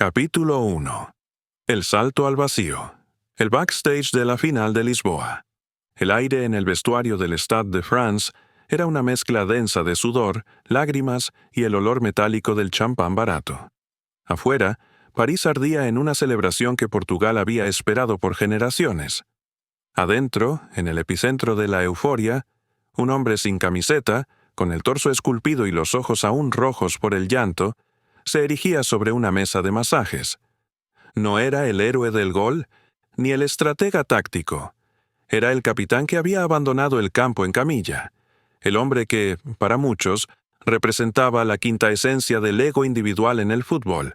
Capítulo 1. El salto al vacío. El backstage de la final de Lisboa. El aire en el vestuario del Stade de France era una mezcla densa de sudor, lágrimas y el olor metálico del champán barato. Afuera, París ardía en una celebración que Portugal había esperado por generaciones. Adentro, en el epicentro de la euforia, un hombre sin camiseta, con el torso esculpido y los ojos aún rojos por el llanto, se erigía sobre una mesa de masajes. No era el héroe del gol, ni el estratega táctico. Era el capitán que había abandonado el campo en camilla, el hombre que, para muchos, representaba la quinta esencia del ego individual en el fútbol.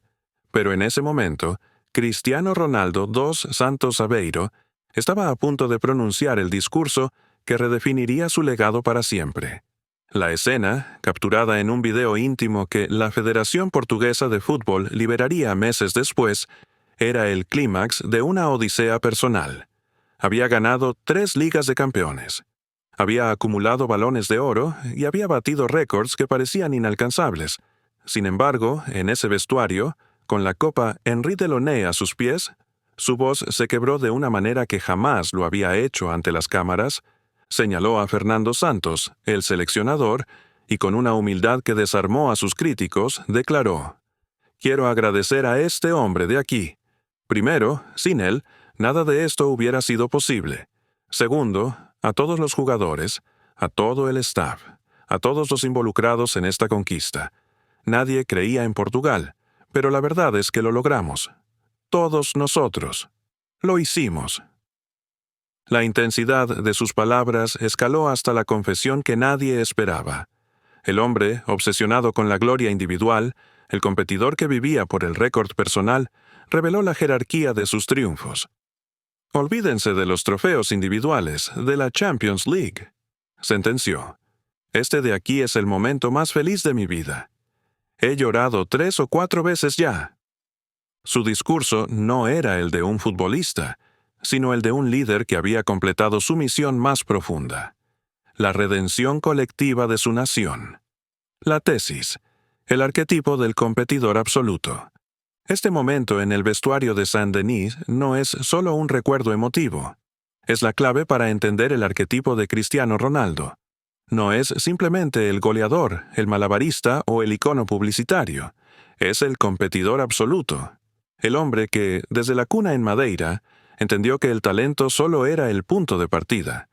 Pero en ese momento, Cristiano Ronaldo dos Santos Aveiro estaba a punto de pronunciar el discurso que redefiniría su legado para siempre. La escena, capturada en un video íntimo que la Federación Portuguesa de Fútbol liberaría meses después, era el clímax de una odisea personal. Había ganado 3 ligas de campeones. Había acumulado balones de oro y había batido récords que parecían inalcanzables. Sin embargo, en ese vestuario, con la copa Henri Delaunay a sus pies, su voz se quebró de una manera que jamás lo había hecho ante las cámaras. Señaló a Fernando Santos, el seleccionador, y con una humildad que desarmó a sus críticos, declaró: «Quiero agradecer a este hombre de aquí. Primero, sin él, nada de esto hubiera sido posible. Segundo, a todos los jugadores, a todo el staff, a todos los involucrados en esta conquista. Nadie creía en Portugal, pero la verdad es que lo logramos. Todos nosotros. Lo hicimos». La intensidad de sus palabras escaló hasta la confesión que nadie esperaba. El hombre, obsesionado con la gloria individual, el competidor que vivía por el récord personal, reveló la jerarquía de sus triunfos. «Olvídense de los trofeos individuales, de la Champions League», sentenció. «Este de aquí es el momento más feliz de mi vida. He llorado 3 o 4 veces ya». Su discurso no era el de un futbolista, sino el de un líder que había completado su misión más profunda: la redención colectiva de su nación. La tesis: el arquetipo del competidor absoluto. Este momento en el vestuario de Saint-Denis no es solo un recuerdo emotivo. Es la clave para entender el arquetipo de Cristiano Ronaldo. No es simplemente el goleador, el malabarista o el icono publicitario. Es el competidor absoluto. El hombre que, desde la cuna en Madeira, entendió que el talento solo era el punto de partida.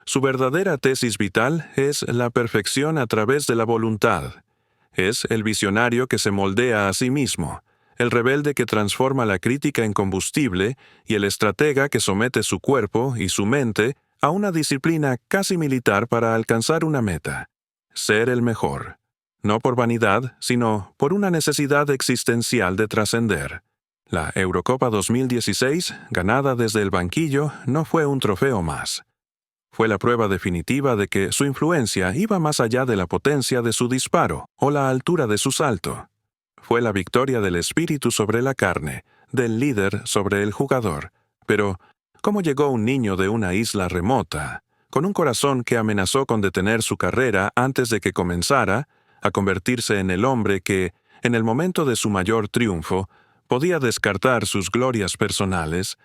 Su verdadera tesis vital es la perfección a través de la voluntad. Es el visionario que se moldea a sí mismo, el rebelde que transforma la crítica en combustible y el estratega que somete su cuerpo y su mente a una disciplina casi militar para alcanzar una meta: ser el mejor. No por vanidad, sino por una necesidad existencial de trascender. La Eurocopa 2016, ganada desde el banquillo, no fue un trofeo más. Fue la prueba definitiva de que su influencia iba más allá de la potencia de su disparo o la altura de su salto. Fue la victoria del espíritu sobre la carne, del líder sobre el jugador. Pero, ¿cómo llegó un niño de una isla remota, con un corazón que amenazó con detener su carrera antes de que comenzara, a convertirse en el hombre que, en el momento de su mayor triunfo, podía descartar sus glorias personales?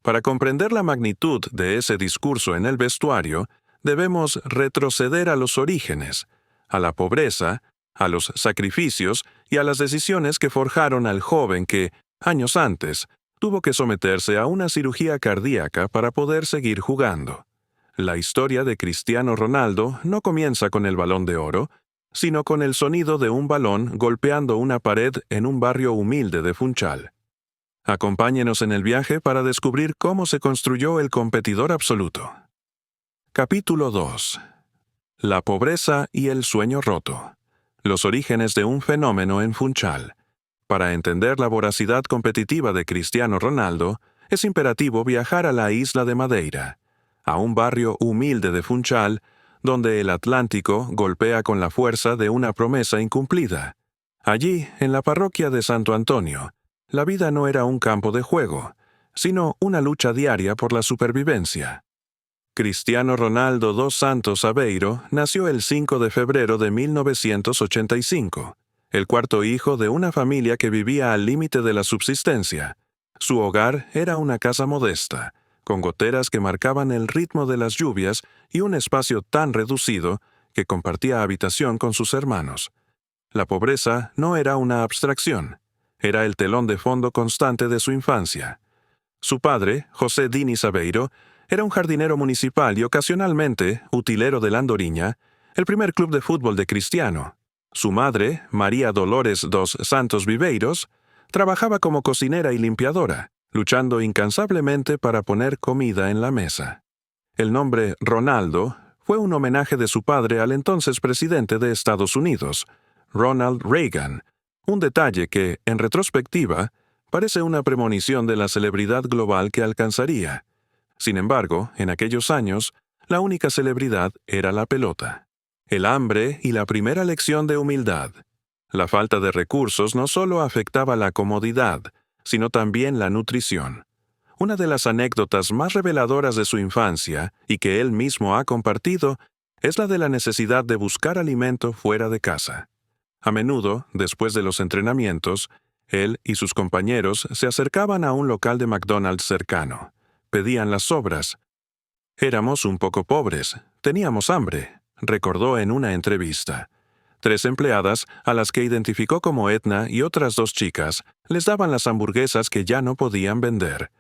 Para comprender la magnitud de ese discurso en el vestuario, debemos retroceder a los orígenes, a la pobreza, a los sacrificios y a las decisiones que forjaron al joven que, años antes, tuvo que someterse a una cirugía cardíaca para poder seguir jugando. La historia de Cristiano Ronaldo no comienza con el Balón de Oro, sino con el sonido de un balón golpeando una pared en un barrio humilde de Funchal. Acompáñenos en el viaje para descubrir cómo se construyó el competidor absoluto. Capítulo 2. La pobreza y el sueño roto. Los orígenes de un fenómeno en Funchal. Para entender la voracidad competitiva de Cristiano Ronaldo, es imperativo viajar a la isla de Madeira, a un barrio humilde de Funchal, donde el Atlántico golpea con la fuerza de una promesa incumplida. Allí, en la parroquia de Santo Antonio, la vida no era un campo de juego, sino una lucha diaria por la supervivencia. Cristiano Ronaldo dos Santos Aveiro nació el 5 de febrero de 1985. el cuarto hijo de una familia que vivía al límite de la subsistencia. Su hogar era una casa modesta, con goteras que marcaban el ritmo de las lluvias y un espacio tan reducido que compartía habitación con sus hermanos. La pobreza no era una abstracción, era el telón de fondo constante de su infancia. Su padre, José Diniz Aveiro, era un jardinero municipal y ocasionalmente utilero de la Andoriña, el primer club de fútbol de Cristiano. Su madre, María Dolores dos Santos Viveiros, trabajaba como cocinera y limpiadora, luchando incansablemente para poner comida en la mesa. El nombre Ronaldo fue un homenaje de su padre al entonces presidente de Estados Unidos, Ronald Reagan, un detalle que, en retrospectiva, parece una premonición de la celebridad global que alcanzaría. Sin embargo, en aquellos años, la única celebridad era la pelota. El hambre y la primera lección de humildad. La falta de recursos no solo afectaba la comodidad, sino también la nutrición. Una de las anécdotas más reveladoras de su infancia, y que él mismo ha compartido, es la de la necesidad de buscar alimento fuera de casa. A menudo, después de los entrenamientos, él y sus compañeros se acercaban a un local de McDonald's cercano. Pedían las sobras. Éramos un poco pobres, teníamos hambre, recordó en una entrevista. 3 empleadas, a las que identificó como Edna y otras 2 chicas, les daban las hamburguesas que ya no podían vender.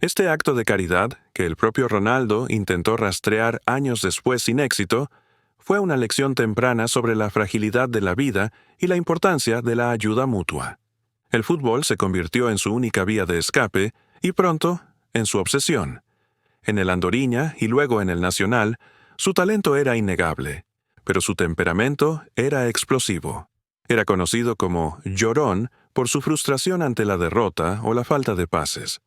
Este acto de caridad, que el propio Ronaldo intentó rastrear años después sin éxito, fue una lección temprana sobre la fragilidad de la vida y la importancia de la ayuda mutua. El fútbol se convirtió en su única vía de escape y pronto en su obsesión. En el Andoriña y luego en el Nacional, su talento era innegable, pero su temperamento era explosivo. Era conocido como llorón por su frustración ante la derrota o la falta de pases.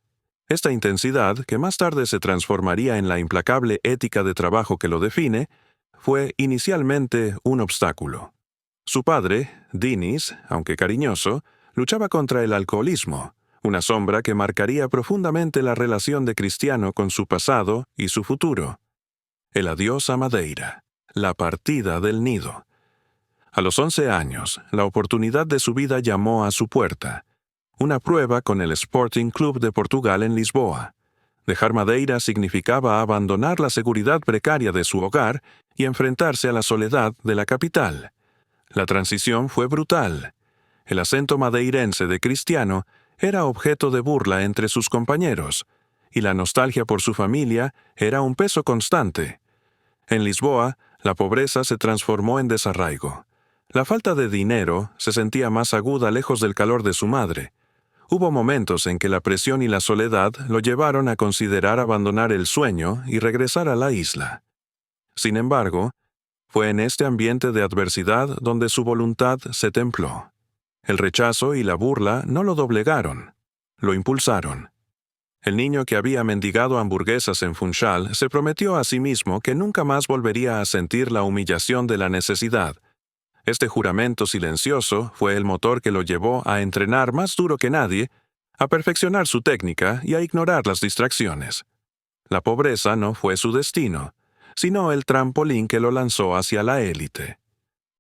Esta intensidad, que más tarde se transformaría en la implacable ética de trabajo que lo define, fue inicialmente un obstáculo. Su padre, Diniz, aunque cariñoso, luchaba contra el alcoholismo, una sombra que marcaría profundamente la relación de Cristiano con su pasado y su futuro. El adiós a Madeira, la partida del nido. A los 11 años, la oportunidad de su vida llamó a su puerta. Una prueba con el Sporting Club de Portugal en Lisboa. Dejar Madeira significaba abandonar la seguridad precaria de su hogar y enfrentarse a la soledad de la capital. La transición fue brutal. El acento madeirense de Cristiano era objeto de burla entre sus compañeros, y la nostalgia por su familia era un peso constante. En Lisboa, la pobreza se transformó en desarraigo. La falta de dinero se sentía más aguda lejos del calor de su madre. Hubo momentos en que la presión y la soledad lo llevaron a considerar abandonar el sueño y regresar a la isla. Sin embargo, fue en este ambiente de adversidad donde su voluntad se templó. El rechazo y la burla no lo doblegaron, lo impulsaron. El niño que había mendigado hamburguesas en Funchal se prometió a sí mismo que nunca más volvería a sentir la humillación de la necesidad. Este juramento silencioso fue el motor que lo llevó a entrenar más duro que nadie, a perfeccionar su técnica y a ignorar las distracciones. La pobreza no fue su destino, sino el trampolín que lo lanzó hacia la élite.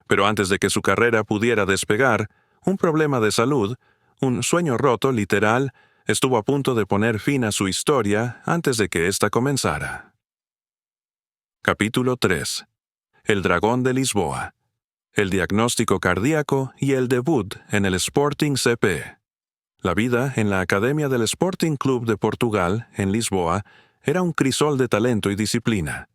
Pero antes de que su carrera pudiera despegar, un problema de salud, un sueño roto literal, estuvo a punto de poner fin a su historia antes de que ésta comenzara. Capítulo 3. El dragón de Lisboa. El diagnóstico cardíaco y el debut en el Sporting CP. La vida en la Academia del Sporting Club de Portugal, en Lisboa, era un crisol de talento y disciplina.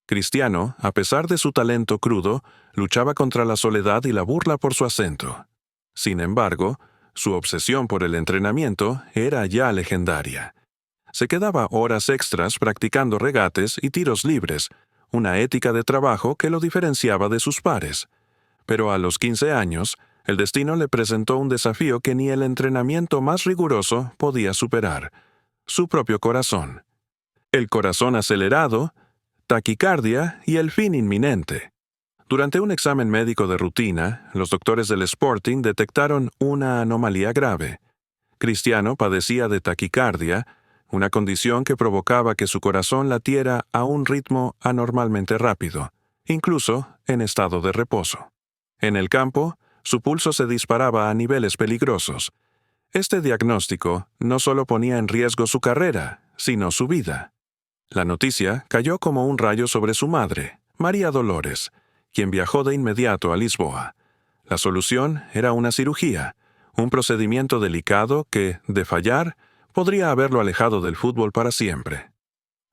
Cristiano, a pesar de su talento crudo, luchaba contra la soledad y la burla por su acento. Sin embargo, su obsesión por el entrenamiento era ya legendaria. Se quedaba horas extras practicando regates y tiros libres, una ética de trabajo que lo diferenciaba de sus pares. Pero a los 15 años, el destino le presentó un desafío que ni el entrenamiento más riguroso podía superar: su propio corazón. El corazón acelerado, taquicardia y el fin inminente. Durante un examen médico de rutina, los doctores del Sporting detectaron una anomalía grave. Cristiano padecía de taquicardia, una condición que provocaba que su corazón latiera a un ritmo anormalmente rápido, incluso en estado de reposo. En el campo, Su pulso se disparaba a niveles peligrosos. Este diagnóstico no solo ponía en riesgo su carrera, sino su vida. La noticia cayó como un rayo sobre su madre, María Dolores, quien viajó de inmediato a Lisboa. La solución era una cirugía, un procedimiento delicado que, de fallar, podría haberlo alejado del fútbol para siempre.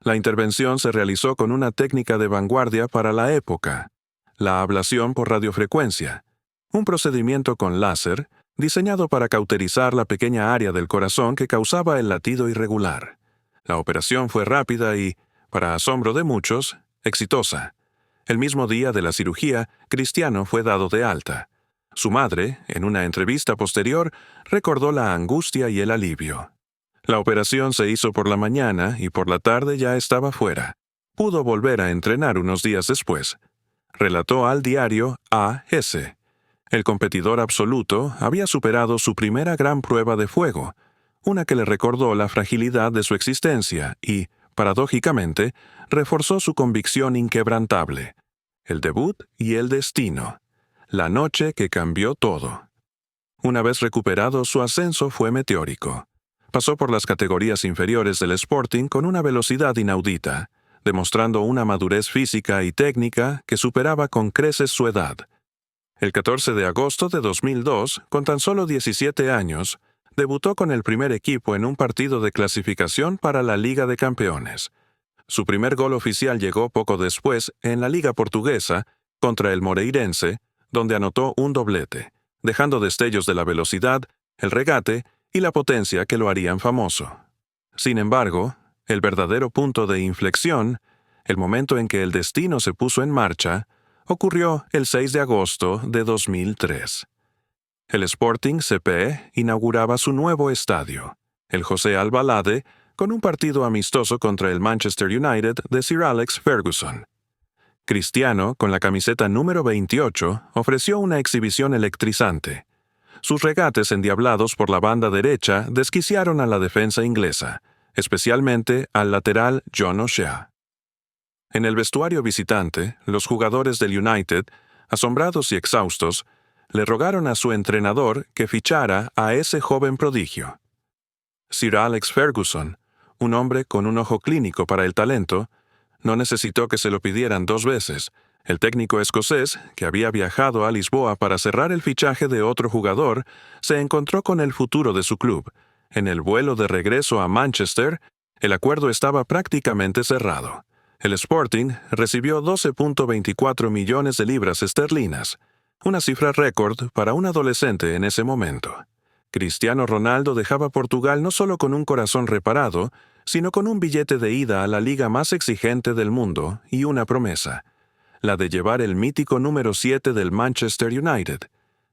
La intervención se realizó con una técnica de vanguardia para la época, la ablación por radiofrecuencia, un procedimiento con láser diseñado para cauterizar la pequeña área del corazón que causaba el latido irregular. La operación fue rápida y, para asombro de muchos, exitosa. El mismo día de la cirugía, Cristiano fue dado de alta. Su madre, en una entrevista posterior, recordó la angustia y el alivio. La operación se hizo por la mañana y por la tarde ya estaba fuera. Pudo volver a entrenar unos días después. Relató al diario AS. El competidor absoluto había superado su primera gran prueba de fuego, una que le recordó la fragilidad de su existencia y, paradójicamente, reforzó su convicción inquebrantable. El debut y el destino. La noche que cambió todo. Una vez recuperado, su ascenso fue meteórico. Pasó por las categorías inferiores del Sporting con una velocidad inaudita, demostrando una madurez física y técnica que superaba con creces su edad. El 14 de agosto de 2002, con tan solo 17 años, debutó con el primer equipo en un partido de clasificación para la Liga de Campeones. Su primer gol oficial llegó poco después en la Liga Portuguesa contra el Moreirense, donde anotó un doblete, dejando destellos de la velocidad, el regate y la potencia que lo harían famoso. Sin embargo, el verdadero punto de inflexión, el momento en que el destino se puso en marcha, ocurrió el 6 de agosto de 2003. El Sporting CP inauguraba su nuevo estadio, el José Alvalade, con un partido amistoso contra el Manchester United de Sir Alex Ferguson. Cristiano, con la camiseta número 28, ofreció una exhibición electrizante. Sus regates endiablados por la banda derecha desquiciaron a la defensa inglesa, especialmente al lateral John O'Shea. En el vestuario visitante, los jugadores del United, asombrados y exhaustos, le rogaron a su entrenador que fichara a ese joven prodigio. Sir Alex Ferguson, un hombre con un ojo clínico para el talento, no necesitó que se lo pidieran 2 veces. El técnico escocés, que había viajado a Lisboa para cerrar el fichaje de otro jugador, se encontró con el futuro de su club. En el vuelo de regreso a Manchester, el acuerdo estaba prácticamente cerrado. El Sporting recibió 12.24 millones de libras esterlinas, una cifra récord para un adolescente en ese momento. Cristiano Ronaldo dejaba Portugal no solo con un corazón reparado, sino con un billete de ida a la liga más exigente del mundo y una promesa, la de llevar el mítico número 7 del Manchester United,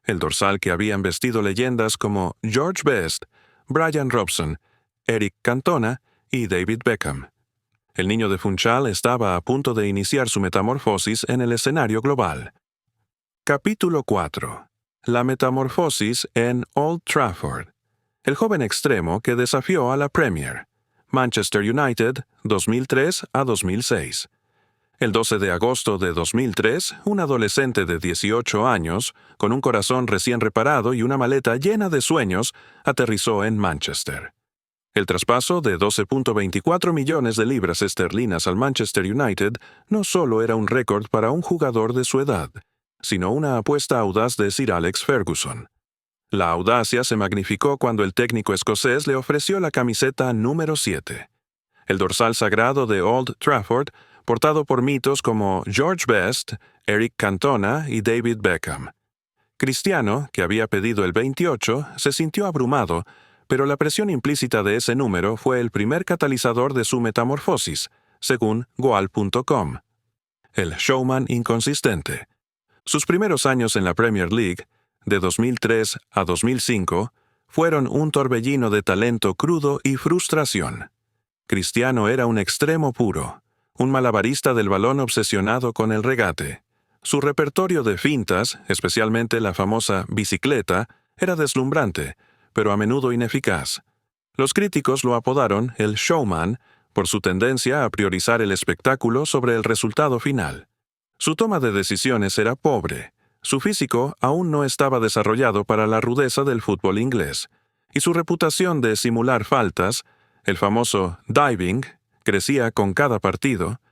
el dorsal que habían vestido leyendas como George Best, Brian Robson, Eric Cantona y David Beckham. El niño de Funchal estaba a punto de iniciar su metamorfosis en el escenario global. Capítulo 4. La metamorfosis en Old Trafford. El joven extremo que desafió a la Premier. Manchester United, 2003 a 2006. El 12 de agosto de 2003, un adolescente de 18 años, con un corazón recién reparado y una maleta llena de sueños, aterrizó en Manchester. El traspaso de 12.24 millones de libras esterlinas al Manchester United no solo era un récord para un jugador de su edad, sino una apuesta audaz de Sir Alex Ferguson. La audacia se magnificó cuando el técnico escocés le ofreció la camiseta número 7, el dorsal sagrado de Old Trafford, portado por mitos como George Best, Eric Cantona y David Beckham. Cristiano, que había pedido el 28, se sintió abrumado, pero la presión implícita de ese número fue el primer catalizador de su metamorfosis, según Goal.com. El showman inconsistente. Sus primeros años en la Premier League, de 2003 a 2005, fueron un torbellino de talento crudo y frustración. Cristiano era un extremo puro, un malabarista del balón obsesionado con el regate. Su repertorio de fintas, especialmente la famosa bicicleta, era deslumbrante, pero a menudo ineficaz. Los críticos lo apodaron el showman por su tendencia a priorizar el espectáculo sobre el resultado final. Su toma de decisiones era pobre, Su físico aún no estaba desarrollado para la rudeza del fútbol inglés, y su reputación de simular faltas, el famoso diving, crecía con cada partido.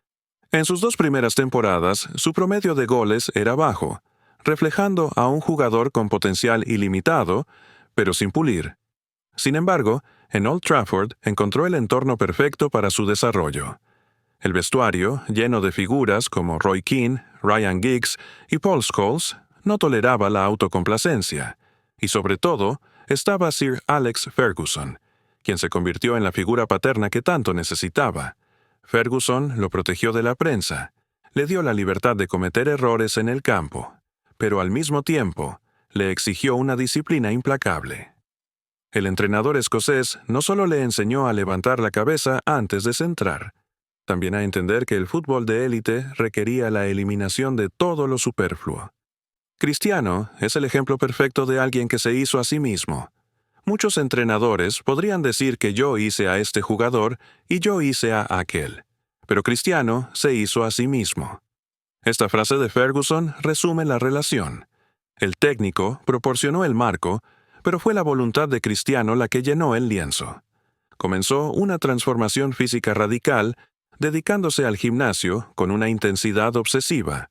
En sus 2 primeras temporadas, su promedio de goles era bajo, reflejando a un jugador con potencial ilimitado, pero sin pulir. Sin embargo, en Old Trafford encontró el entorno perfecto para su desarrollo. El vestuario, lleno de figuras como Roy Keane, Ryan Giggs y Paul Scholes, no toleraba la autocomplacencia, y sobre todo estaba Sir Alex Ferguson, quien se convirtió en la figura paterna que tanto necesitaba. Ferguson lo protegió de la prensa, le dio la libertad de cometer errores en el campo, pero al mismo tiempo le exigió una disciplina implacable. El entrenador escocés no solo le enseñó a levantar la cabeza antes de centrar, también a entender que el fútbol de élite requería la eliminación de todo lo superfluo. Cristiano es el ejemplo perfecto de alguien que se hizo a sí mismo. Muchos entrenadores podrían decir que yo hice a este jugador y yo hice a aquel, pero Cristiano se hizo a sí mismo. Esta frase de Ferguson resume la relación. El técnico proporcionó el marco, pero fue la voluntad de Cristiano la que llenó el lienzo. Comenzó una transformación física radical, dedicándose al gimnasio con una intensidad obsesiva.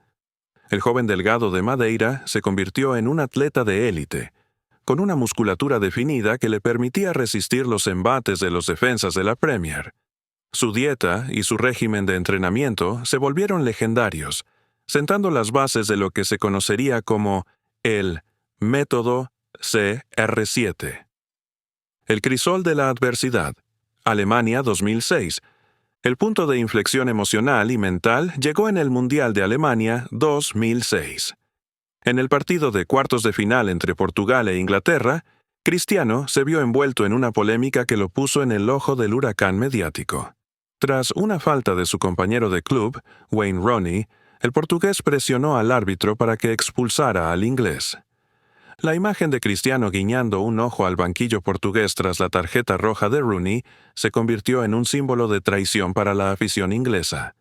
El joven delgado de Madeira se convirtió en un atleta de élite, con una musculatura definida que le permitía resistir los embates de los defensas de la Premier. Su dieta y su régimen de entrenamiento se volvieron legendarios, sentando las bases de lo que se conocería como el método CR7. El crisol de la adversidad. Alemania 2006. El punto de inflexión emocional y mental llegó en el Mundial de Alemania 2006. En el partido de cuartos de final entre Portugal e Inglaterra, Cristiano se vio envuelto en una polémica que lo puso en el ojo del huracán mediático. Tras una falta de su compañero de club, Wayne Rooney, el portugués presionó al árbitro para que expulsara al inglés. La imagen de Cristiano guiñando un ojo al banquillo portugués tras la tarjeta roja de Rooney se convirtió en un símbolo de traición para la afición inglesa.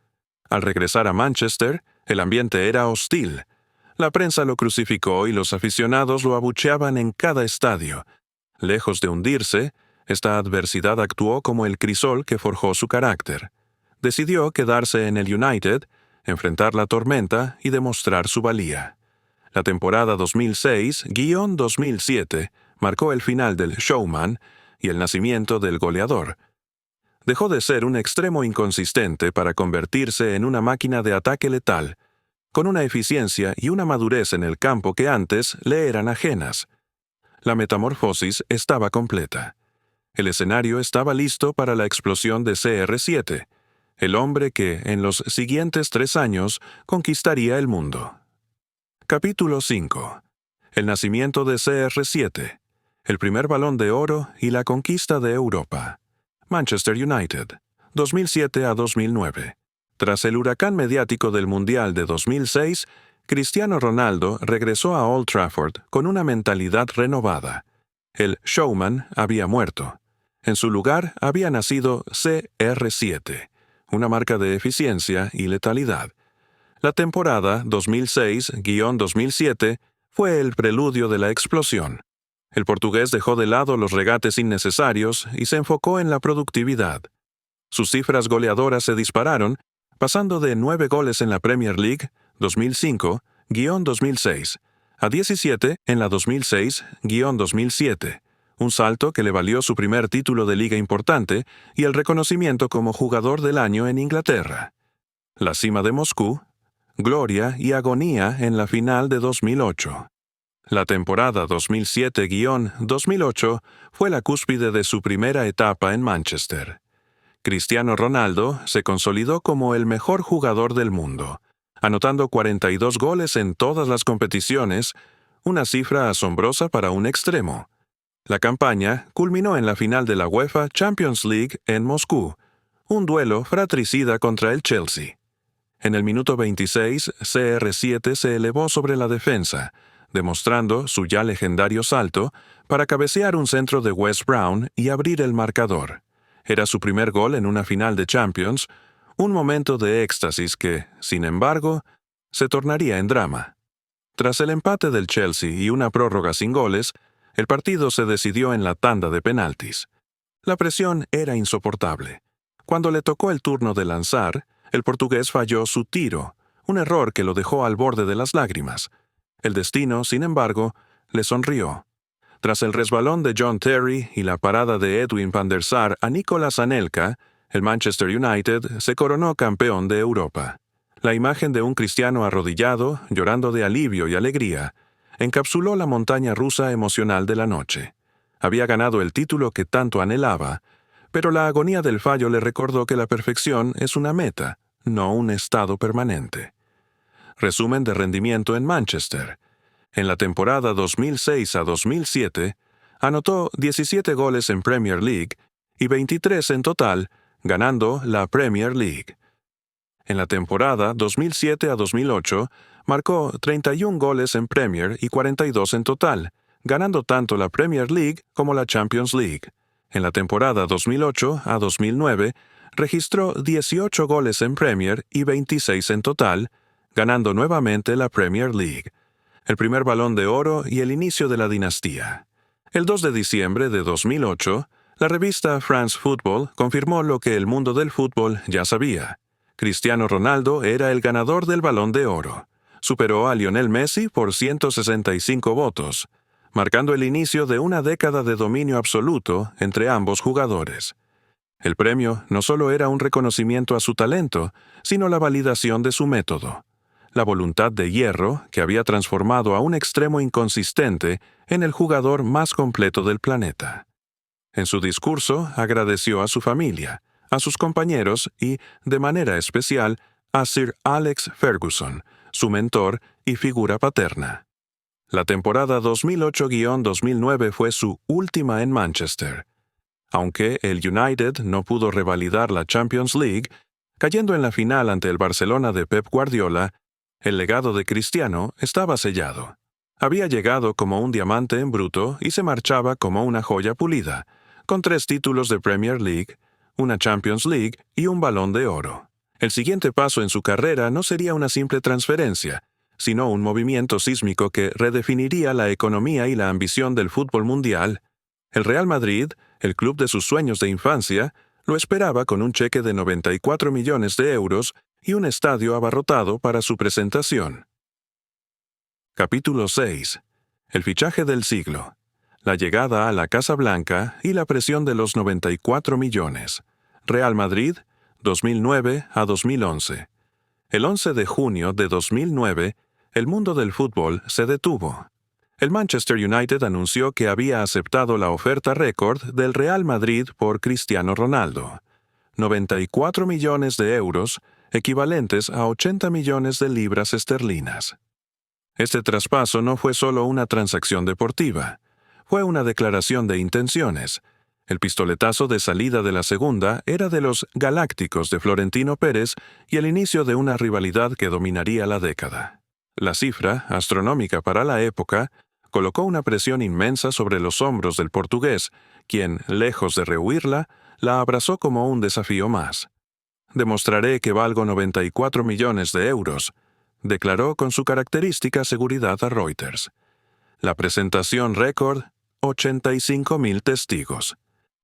Al regresar a Manchester, el ambiente era hostil. La prensa lo crucificó y los aficionados lo abucheaban en cada estadio. Lejos de hundirse, esta adversidad actuó como el crisol que forjó su carácter. Decidió quedarse en el United, enfrentar la tormenta y demostrar su valía. La temporada 2006-2007 marcó el final del showman y el nacimiento del goleador. Dejó de ser un extremo inconsistente para convertirse en una máquina de ataque letal, con una eficiencia y una madurez en el campo que antes le eran ajenas. La metamorfosis estaba completa. El escenario estaba listo para la explosión de CR7, el hombre que, en los siguientes 3 años, conquistaría el mundo. Capítulo 5. El nacimiento de CR7, el primer Balón de Oro y la conquista de Europa. Manchester United, 2007 a 2009. Tras el huracán mediático del Mundial de 2006, Cristiano Ronaldo regresó a Old Trafford con una mentalidad renovada. El showman había muerto. En su lugar había nacido CR7, una marca de eficiencia y letalidad. La temporada 2006-2007 fue el preludio de la explosión. El portugués dejó de lado los regates innecesarios y se enfocó en la productividad. Sus cifras goleadoras se dispararon, pasando de 9 goles en la Premier League 2005-2006 a 17 en la 2006-2007, un salto que le valió su primer título de liga importante y el reconocimiento como jugador del año en Inglaterra. La cima de Moscú, gloria y agonía en la final de 2008. La temporada 2007-2008 fue la cúspide de su primera etapa en Manchester. Cristiano Ronaldo se consolidó como el mejor jugador del mundo, anotando 42 goles en todas las competiciones, una cifra asombrosa para un extremo. La campaña culminó en la final de la UEFA Champions League en Moscú, un duelo fratricida contra el Chelsea. En el minuto 26, CR7 se elevó sobre la defensa, demostrando su ya legendario salto para cabecear un centro de Wes Brown y abrir el marcador. Era su primer gol en una final de Champions, un momento de éxtasis que, sin embargo, se tornaría en drama. Tras el empate del Chelsea y una prórroga sin goles, el partido se decidió en la tanda de penaltis. La presión era insoportable. Cuando le tocó el turno de lanzar, el portugués falló su tiro, un error que lo dejó al borde de las lágrimas. El destino, sin embargo, le sonrió. Tras el resbalón de John Terry y la parada de Edwin van der Sar a Nicolas Anelka, el Manchester United se coronó campeón de Europa. La imagen de un Cristiano arrodillado, llorando de alivio y alegría, encapsuló la montaña rusa emocional de la noche. Había ganado el título que tanto anhelaba, pero la agonía del fallo le recordó que la perfección es una meta, no un estado permanente. Resumen de rendimiento en Manchester. En la temporada 2006 a 2007, anotó 17 goles en Premier League y 23 en total, ganando la Premier League. En la temporada 2007 a 2008, marcó 31 goles en Premier y 42 en total, ganando tanto la Premier League como la Champions League. En la temporada 2008 a 2009, registró 18 goles en Premier y 26 en total, ganando nuevamente la Premier League, el primer Balón de Oro y el inicio de la dinastía. El 2 de diciembre de 2008, la revista France Football confirmó lo que el mundo del fútbol ya sabía. Cristiano Ronaldo era el ganador del Balón de Oro. Superó a Lionel Messi por 165 votos, marcando el inicio de una década de dominio absoluto entre ambos jugadores. El premio no solo era un reconocimiento a su talento, sino la validación de su método, la voluntad de hierro que había transformado a un extremo inconsistente en el jugador más completo del planeta. En su discurso agradeció a su familia, a sus compañeros y, de manera especial, a Sir Alex Ferguson, su mentor y figura paterna. La temporada 2008-2009 fue su última en Manchester. Aunque el United no pudo revalidar la Champions League, cayendo en la final ante el Barcelona de Pep Guardiola, el legado de Cristiano estaba sellado. Había llegado como un diamante en bruto y se marchaba como una joya pulida, con 3 títulos de Premier League, una Champions League y un Balón de Oro. El siguiente paso en su carrera no sería una simple transferencia, sino un movimiento sísmico que redefiniría la economía y la ambición del fútbol mundial. El Real Madrid, el club de sus sueños de infancia, lo esperaba con un cheque de 94 millones de euros y un estadio abarrotado para su presentación. Capítulo 6. El fichaje del siglo. La llegada a la Casa Blanca y la presión de los 94 millones. Real Madrid, 2009 a 2011. El 11 de junio de 2009, el mundo del fútbol se detuvo. El Manchester United anunció que había aceptado la oferta récord del Real Madrid por Cristiano Ronaldo. 94 millones de euros, equivalentes a 80 millones de libras esterlinas. Este traspaso no fue solo una transacción deportiva, fue una declaración de intenciones. El pistoletazo de salida de la segunda era de los Galácticos de Florentino Pérez y el inicio de una rivalidad que dominaría la década. La cifra, astronómica para la época, colocó una presión inmensa sobre los hombros del portugués, quien, lejos de rehuirla, la abrazó como un desafío más. «Demostraré que valgo 94 millones de euros», declaró con su característica seguridad a Reuters. La presentación récord, 85.000 testigos.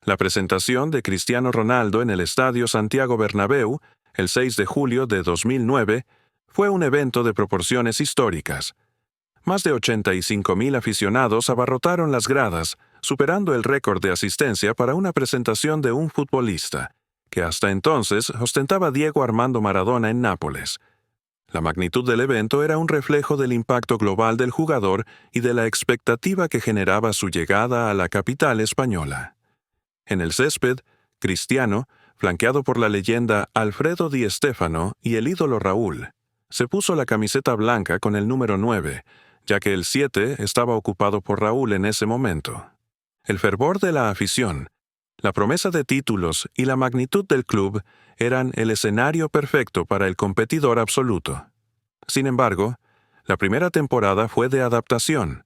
La presentación de Cristiano Ronaldo en el Estadio Santiago Bernabéu, el 6 de julio de 2009, fue un evento de proporciones históricas. Más de 85.000 aficionados abarrotaron las gradas, superando el récord de asistencia para una presentación de un futbolista, que hasta entonces ostentaba Diego Armando Maradona en Nápoles. La magnitud del evento era un reflejo del impacto global del jugador y de la expectativa que generaba su llegada a la capital española. En el césped, Cristiano, flanqueado por la leyenda Alfredo Di Stéfano y el ídolo Raúl, se puso la camiseta blanca con el número 9, ya que el 7 estaba ocupado por Raúl en ese momento. El fervor de la afición, la promesa de títulos y la magnitud del club eran el escenario perfecto para el competidor absoluto. Sin embargo, la primera temporada fue de adaptación.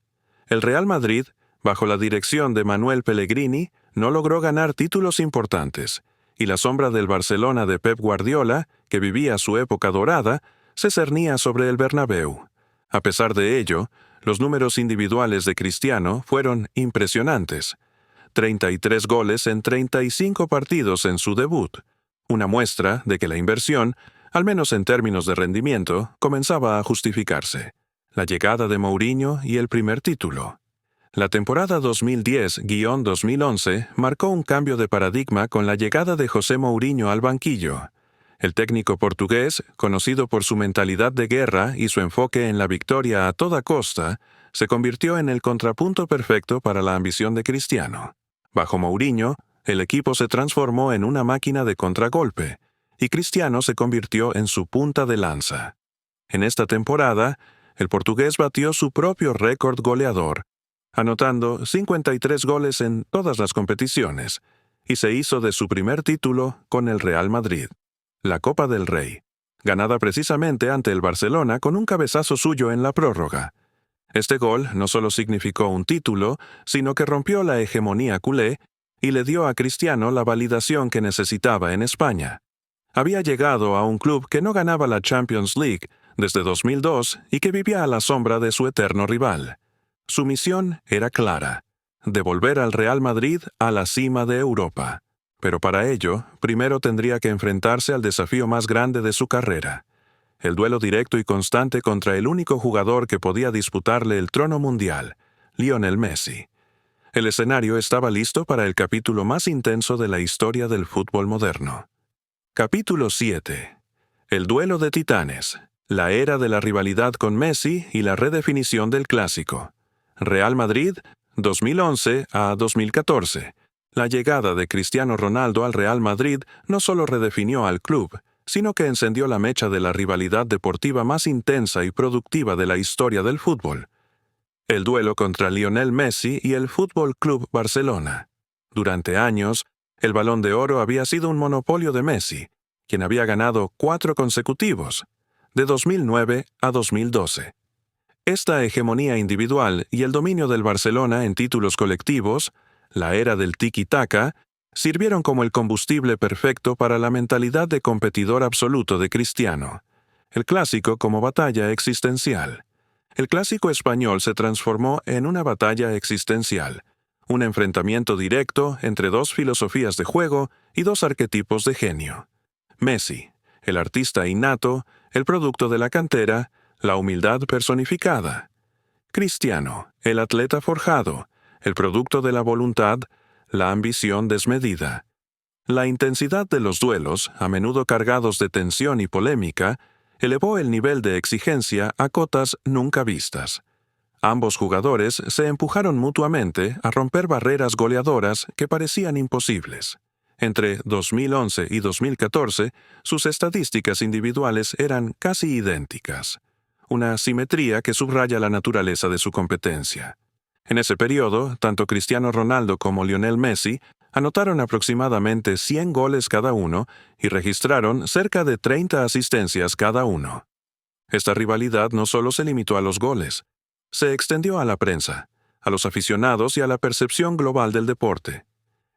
El Real Madrid, bajo la dirección de Manuel Pellegrini, no logró ganar títulos importantes, y la sombra del Barcelona de Pep Guardiola, que vivía su época dorada, se cernía sobre el Bernabéu. A pesar de ello, los números individuales de Cristiano fueron impresionantes. 33 goles en 35 partidos en su debut, una muestra de que la inversión, al menos en términos de rendimiento, comenzaba a justificarse. La llegada de Mourinho y el primer título. La temporada 2010-2011 marcó un cambio de paradigma con la llegada de José Mourinho al banquillo. El técnico portugués, conocido por su mentalidad de guerra y su enfoque en la victoria a toda costa, se convirtió en el contrapunto perfecto para la ambición de Cristiano. Bajo Mourinho, el equipo se transformó en una máquina de contragolpe, y Cristiano se convirtió en su punta de lanza. En esta temporada, el portugués batió su propio récord goleador, anotando 53 goles en todas las competiciones, y se hizo de su primer título con el Real Madrid, la Copa del Rey, ganada precisamente ante el Barcelona con un cabezazo suyo en la prórroga. Este gol no solo significó un título, sino que rompió la hegemonía culé y le dio a Cristiano la validación que necesitaba en España. Había llegado a un club que no ganaba la Champions League desde 2002 y que vivía a la sombra de su eterno rival. Su misión era clara: devolver al Real Madrid a la cima de Europa. Pero para ello, primero tendría que enfrentarse al desafío más grande de su carrera: el duelo directo y constante contra el único jugador que podía disputarle el trono mundial, Lionel Messi. El escenario estaba listo para el capítulo más intenso de la historia del fútbol moderno. Capítulo 7. El duelo de titanes, la era de la rivalidad con Messi y la redefinición del clásico. Real Madrid, 2011 a 2014. La llegada de Cristiano Ronaldo al Real Madrid no solo redefinió al club, sino que encendió la mecha de la rivalidad deportiva más intensa y productiva de la historia del fútbol. El duelo contra Lionel Messi y el Fútbol Club Barcelona. Durante años, el Balón de Oro había sido un monopolio de Messi, quien había ganado 4 consecutivos, de 2009 a 2012. Esta hegemonía individual y el dominio del Barcelona en títulos colectivos, la era del tiki-taka, sirvieron como el combustible perfecto para la mentalidad de competidor absoluto de Cristiano. El clásico como batalla existencial. El clásico español se transformó en una batalla existencial, un enfrentamiento directo entre 2 filosofías de juego y 2 arquetipos de genio. Messi, el artista innato, el producto de la cantera, la humildad personificada. Cristiano, el atleta forjado, el producto de la voluntad, la ambición desmedida. La intensidad de los duelos, a menudo cargados de tensión y polémica, elevó el nivel de exigencia a cotas nunca vistas. Ambos jugadores se empujaron mutuamente a romper barreras goleadoras que parecían imposibles. Entre 2011 y 2014, sus estadísticas individuales eran casi idénticas. Una simetría que subraya la naturaleza de su competencia. En ese periodo, tanto Cristiano Ronaldo como Lionel Messi anotaron aproximadamente 100 goles cada uno y registraron cerca de 30 asistencias cada uno. Esta rivalidad no solo se limitó a los goles, se extendió a la prensa, a los aficionados y a la percepción global del deporte.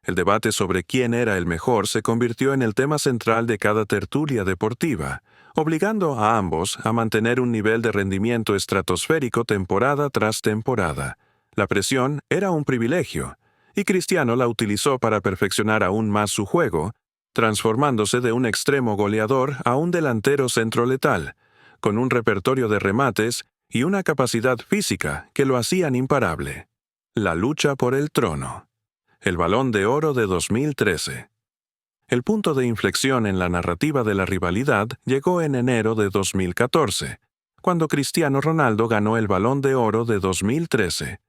El debate sobre quién era el mejor se convirtió en el tema central de cada tertulia deportiva, obligando a ambos a mantener un nivel de rendimiento estratosférico temporada tras temporada. La presión era un privilegio, y Cristiano la utilizó para perfeccionar aún más su juego, transformándose de un extremo goleador a un delantero centro letal, con un repertorio de remates y una capacidad física que lo hacían imparable. La lucha por el trono. El Balón de Oro de 2013. El punto de inflexión en la narrativa de la rivalidad llegó en enero de 2014, cuando Cristiano Ronaldo ganó el Balón de Oro de 2013.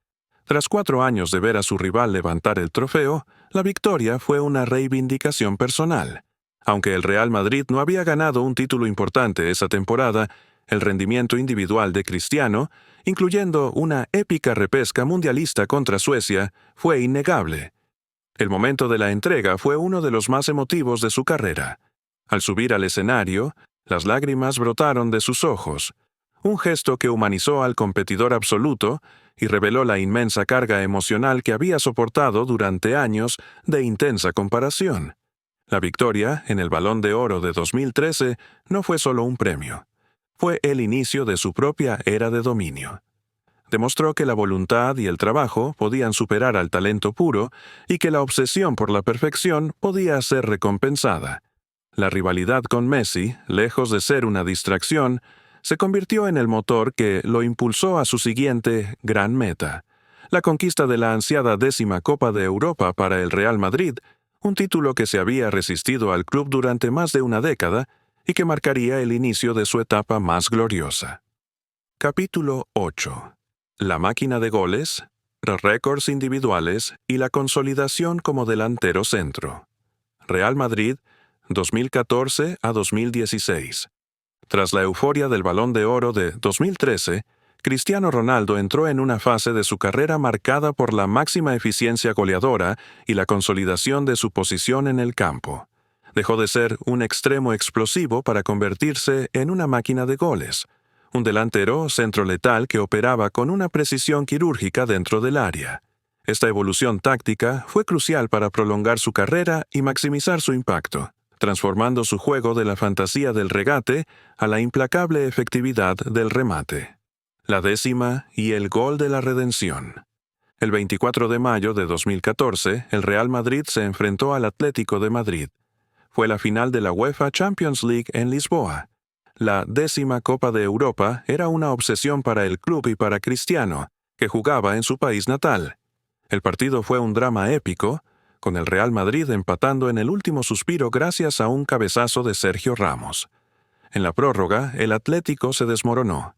Tras 4 años de ver a su rival levantar el trofeo, la victoria fue una reivindicación personal. Aunque el Real Madrid no había ganado un título importante esa temporada, el rendimiento individual de Cristiano, incluyendo una épica repesca mundialista contra Suecia, fue innegable. El momento de la entrega fue uno de los más emotivos de su carrera. Al subir al escenario, las lágrimas brotaron de sus ojos, un gesto que humanizó al competidor absoluto y reveló la inmensa carga emocional que había soportado durante años de intensa comparación. La victoria en el Balón de Oro de 2013 no fue solo un premio. Fue el inicio de su propia era de dominio. Demostró que la voluntad y el trabajo podían superar al talento puro y que la obsesión por la perfección podía ser recompensada. La rivalidad con Messi, lejos de ser una distracción, se convirtió en el motor que lo impulsó a su siguiente gran meta, la conquista de la ansiada 10ª Copa de Europa para el Real Madrid, un título que se había resistido al club durante más de una década y que marcaría el inicio de su etapa más gloriosa. Capítulo 8. La máquina de goles, los récords individuales y la consolidación como delantero centro. Real Madrid, 2014 a 2016. Tras la euforia del Balón de Oro de 2013, Cristiano Ronaldo entró en una fase de su carrera marcada por la máxima eficiencia goleadora y la consolidación de su posición en el campo. Dejó de ser un extremo explosivo para convertirse en una máquina de goles, un delantero centro letal que operaba con una precisión quirúrgica dentro del área. Esta evolución táctica fue crucial para prolongar su carrera y maximizar su impacto, transformando su juego de la fantasía del regate a la implacable efectividad del remate. La 10ª y el gol de la redención. El 24 de mayo de 2014, el Real Madrid se enfrentó al Atlético de Madrid. Fue la final de la UEFA Champions League en Lisboa. La 10ª Copa de Europa era una obsesión para el club y para Cristiano, que jugaba en su país natal. El partido fue un drama épico, con el Real Madrid empatando en el último suspiro gracias a un cabezazo de Sergio Ramos. En la prórroga, el Atlético se desmoronó.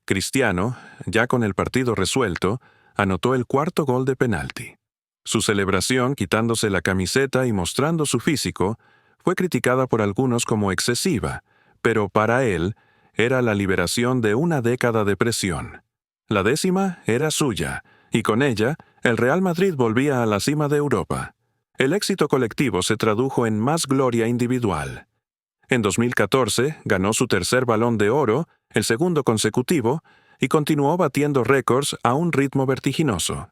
Cristiano, ya con el partido resuelto, anotó el 4º gol de penalti. Su celebración, quitándose la camiseta y mostrando su físico, fue criticada por algunos como excesiva, pero para él era la liberación de una década de presión. La 10ª era suya, y con ella, el Real Madrid volvía a la cima de Europa. El éxito colectivo se tradujo en más gloria individual. En 2014 ganó su tercer Balón de Oro, el segundo consecutivo, y continuó batiendo récords a un ritmo vertiginoso.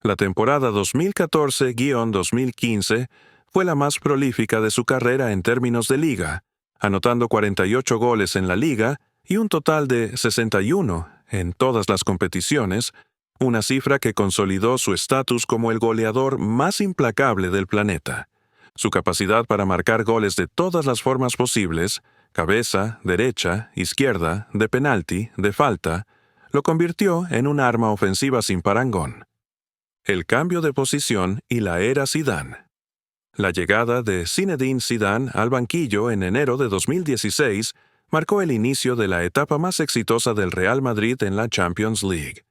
La temporada 2014-2015 fue la más prolífica de su carrera en términos de liga, anotando 48 goles en la liga y un total de 61 en todas las competiciones, una cifra que consolidó su estatus como el goleador más implacable del planeta. Su capacidad para marcar goles de todas las formas posibles, cabeza, derecha, izquierda, de penalti, de falta, lo convirtió en un arma ofensiva sin parangón. El cambio de posición y la era Zidane. La llegada de Zinedine Zidane al banquillo en enero de 2016 marcó el inicio de la etapa más exitosa del Real Madrid en la Champions League.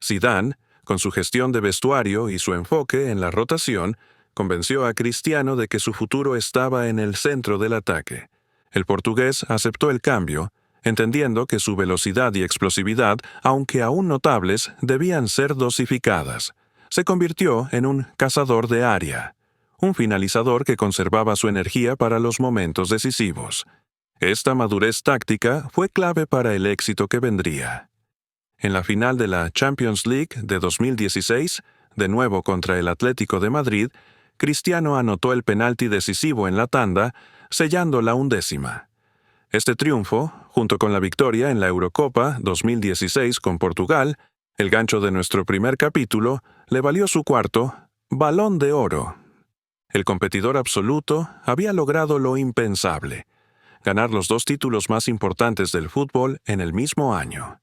Zidane, con su gestión de vestuario y su enfoque en la rotación, convenció a Cristiano de que su futuro estaba en el centro del ataque. El portugués aceptó el cambio, entendiendo que su velocidad y explosividad, aunque aún notables, debían ser dosificadas. Se convirtió en un cazador de área, un finalizador que conservaba su energía para los momentos decisivos. Esta madurez táctica fue clave para el éxito que vendría. En la final de la Champions League de 2016, de nuevo contra el Atlético de Madrid, Cristiano anotó el penalti decisivo en la tanda, sellando la 11ª. Este triunfo, junto con la victoria en la Eurocopa 2016 con Portugal, el gancho de nuestro primer capítulo, le valió su 4º Balón de Oro. El competidor absoluto había logrado lo impensable: ganar los 2 títulos más importantes del fútbol en el mismo año.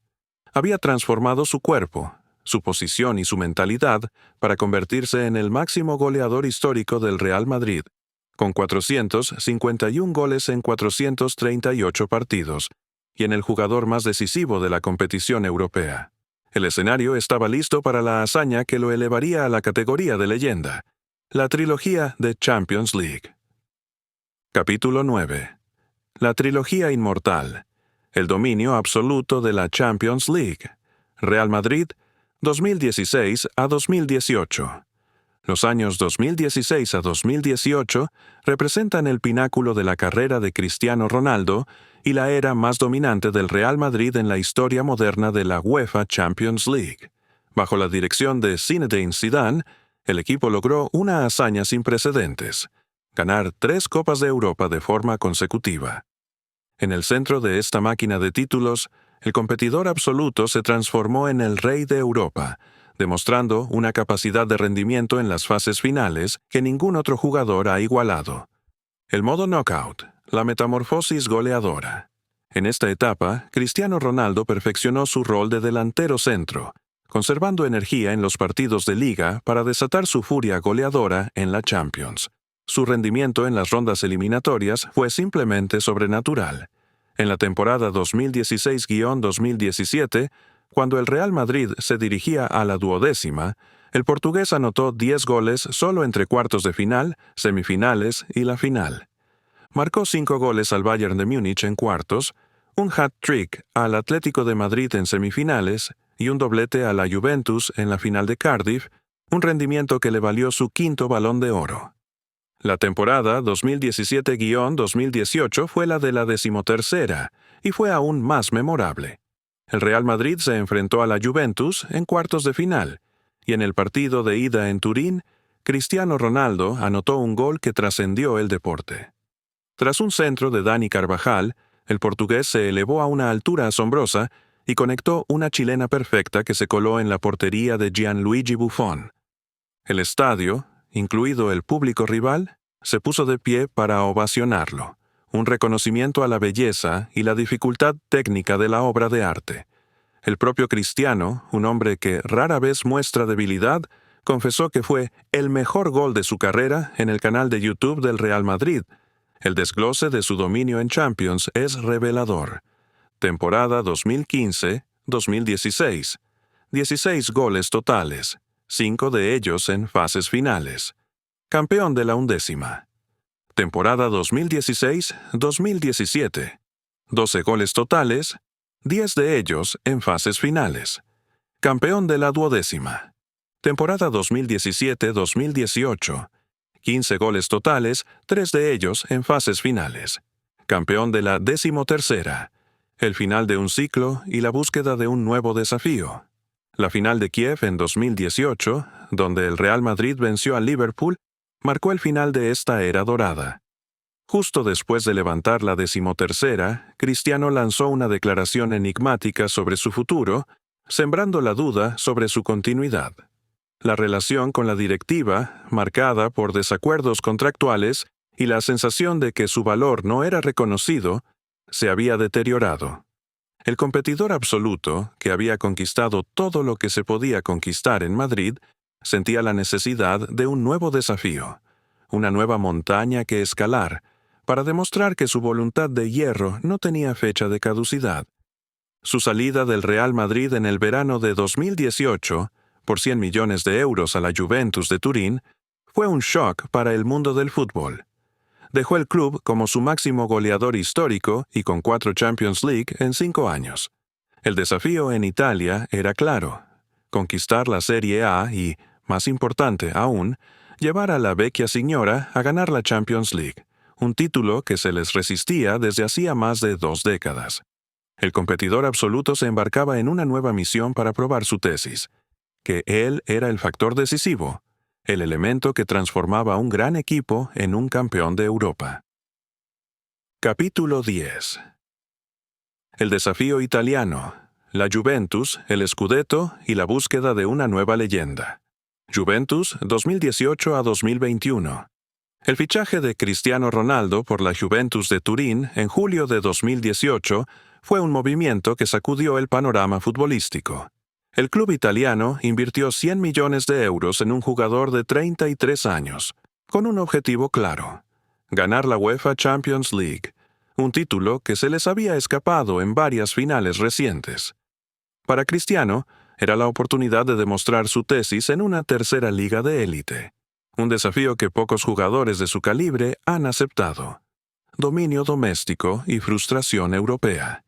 Había transformado su cuerpo, su posición y su mentalidad para convertirse en el máximo goleador histórico del Real Madrid, con 451 goles en 438 partidos, y en el jugador más decisivo de la competición europea. El escenario estaba listo para la hazaña que lo elevaría a la categoría de leyenda: la trilogía de Champions League. Capítulo 9. La trilogía inmortal. El dominio absoluto de la Champions League. Real Madrid, 2016 a 2018. Los años 2016 a 2018 representan el pináculo de la carrera de Cristiano Ronaldo y la era más dominante del Real Madrid en la historia moderna de la UEFA Champions League. Bajo la dirección de Zinedine Zidane, el equipo logró una hazaña sin precedentes: ganar 3 Copas de Europa de forma consecutiva. En el centro de esta máquina de títulos, el competidor absoluto se transformó en el rey de Europa, demostrando una capacidad de rendimiento en las fases finales que ningún otro jugador ha igualado. El modo knockout, la metamorfosis goleadora. En esta etapa, Cristiano Ronaldo perfeccionó su rol de delantero centro, conservando energía en los partidos de liga para desatar su furia goleadora en la Champions. Su rendimiento en las rondas eliminatorias fue simplemente sobrenatural. En la temporada 2016-2017, cuando el Real Madrid se dirigía a la 12ª, el portugués anotó 10 goles solo entre cuartos de final, semifinales y la final. Marcó 5 goles al Bayern de Múnich en cuartos, un hat-trick al Atlético de Madrid en semifinales y un doblete a la Juventus en la final de Cardiff, un rendimiento que le valió su 5º Balón de Oro. La temporada 2017-2018 fue la de la 13ª y fue aún más memorable. El Real Madrid se enfrentó a la Juventus en cuartos de final, y en el partido de ida en Turín, Cristiano Ronaldo anotó un gol que trascendió el deporte. Tras un centro de Dani Carvajal, el portugués se elevó a una altura asombrosa y conectó una chilena perfecta que se coló en la portería de Gianluigi Buffon. El estadio, incluido el público rival, se puso de pie para ovacionarlo, un reconocimiento a la belleza y la dificultad técnica de la obra de arte. El propio Cristiano, un hombre que rara vez muestra debilidad, confesó que fue el mejor gol de su carrera en el canal de YouTube del Real Madrid. El desglose de su dominio en Champions es revelador. Temporada 2015-2016. 16 goles totales, 5 de ellos en fases finales. Campeón de la 11ª. Temporada 2016-2017. 12 goles totales, 10 de ellos en fases finales. Campeón de la 12ª. Temporada 2017-2018. 15 goles totales, 3 de ellos en fases finales. Campeón de la 13ª. El final de un ciclo y la búsqueda de un nuevo desafío. La final de Kiev en 2018, donde el Real Madrid venció al Liverpool, marcó el final de esta era dorada. Justo después de levantar la 13ª, Cristiano lanzó una declaración enigmática sobre su futuro, sembrando la duda sobre su continuidad. La relación con la directiva, marcada por desacuerdos contractuales y la sensación de que su valor no era reconocido, se había deteriorado. El competidor absoluto, que había conquistado todo lo que se podía conquistar en Madrid, sentía la necesidad de un nuevo desafío, una nueva montaña que escalar, para demostrar que su voluntad de hierro no tenía fecha de caducidad. Su salida del Real Madrid en el verano de 2018, por 100 millones de euros a la Juventus de Turín, fue un shock para el mundo del fútbol. Dejó el club como su máximo goleador histórico y con 4 Champions League en 5 años. El desafío en Italia era claro: conquistar la Serie A y, más importante aún, llevar a la Vecchia Signora a ganar la Champions League, un título que se les resistía desde hacía más de 2 décadas. El competidor absoluto se embarcaba en una nueva misión para probar su tesis, que él era el factor decisivo, el elemento que transformaba a un gran equipo en un campeón de Europa. Capítulo 10. El desafío italiano, la Juventus, el Scudetto y la búsqueda de una nueva leyenda. Juventus 2018 a 2021. El fichaje de Cristiano Ronaldo por la Juventus de Turín en julio de 2018 fue un movimiento que sacudió el panorama futbolístico. El club italiano invirtió 100 millones de euros en un jugador de 33 años, con un objetivo claro: ganar la UEFA Champions League, un título que se les había escapado en varias finales recientes. Para Cristiano, era la oportunidad de demostrar su tesis en una tercera liga de élite, un desafío que pocos jugadores de su calibre han aceptado. Dominio doméstico y frustración europea.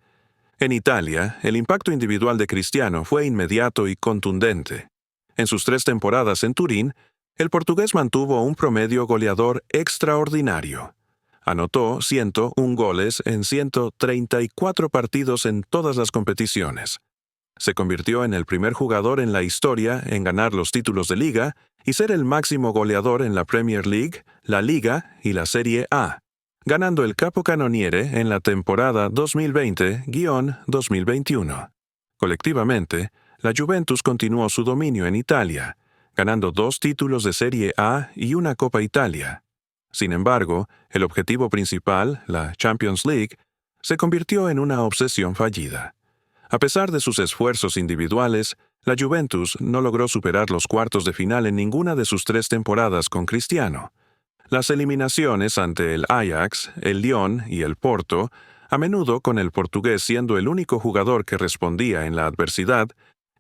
En Italia, el impacto individual de Cristiano fue inmediato y contundente. En sus 3 temporadas en Turín, el portugués mantuvo un promedio goleador extraordinario. Anotó 101 goles en 134 partidos en todas las competiciones. Se convirtió en el primer jugador en la historia en ganar los títulos de liga y ser el máximo goleador en la Premier League, la Liga y la Serie A. ganando el capocannoniere en la temporada 2020-2021. Colectivamente, la Juventus continuó su dominio en Italia, ganando 2 títulos de Serie A y una Copa Italia. Sin embargo, el objetivo principal, la Champions League, se convirtió en una obsesión fallida. A pesar de sus esfuerzos individuales, la Juventus no logró superar los cuartos de final en ninguna de sus 3 temporadas con Cristiano. Las eliminaciones ante el Ajax, el Lyon y el Porto, a menudo con el portugués siendo el único jugador que respondía en la adversidad,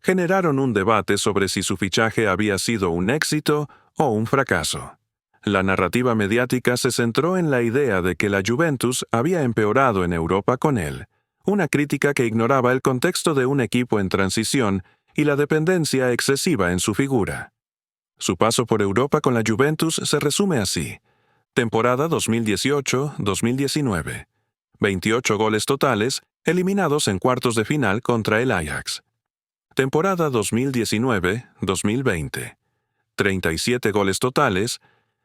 generaron un debate sobre si su fichaje había sido un éxito o un fracaso. La narrativa mediática se centró en la idea de que la Juventus había empeorado en Europa con él, una crítica que ignoraba el contexto de un equipo en transición y la dependencia excesiva en su figura. Su paso por Europa con la Juventus se resume así: temporada 2018-2019. 28 goles totales, eliminados en cuartos de final contra el Ajax. Temporada 2019-2020. 37 goles totales,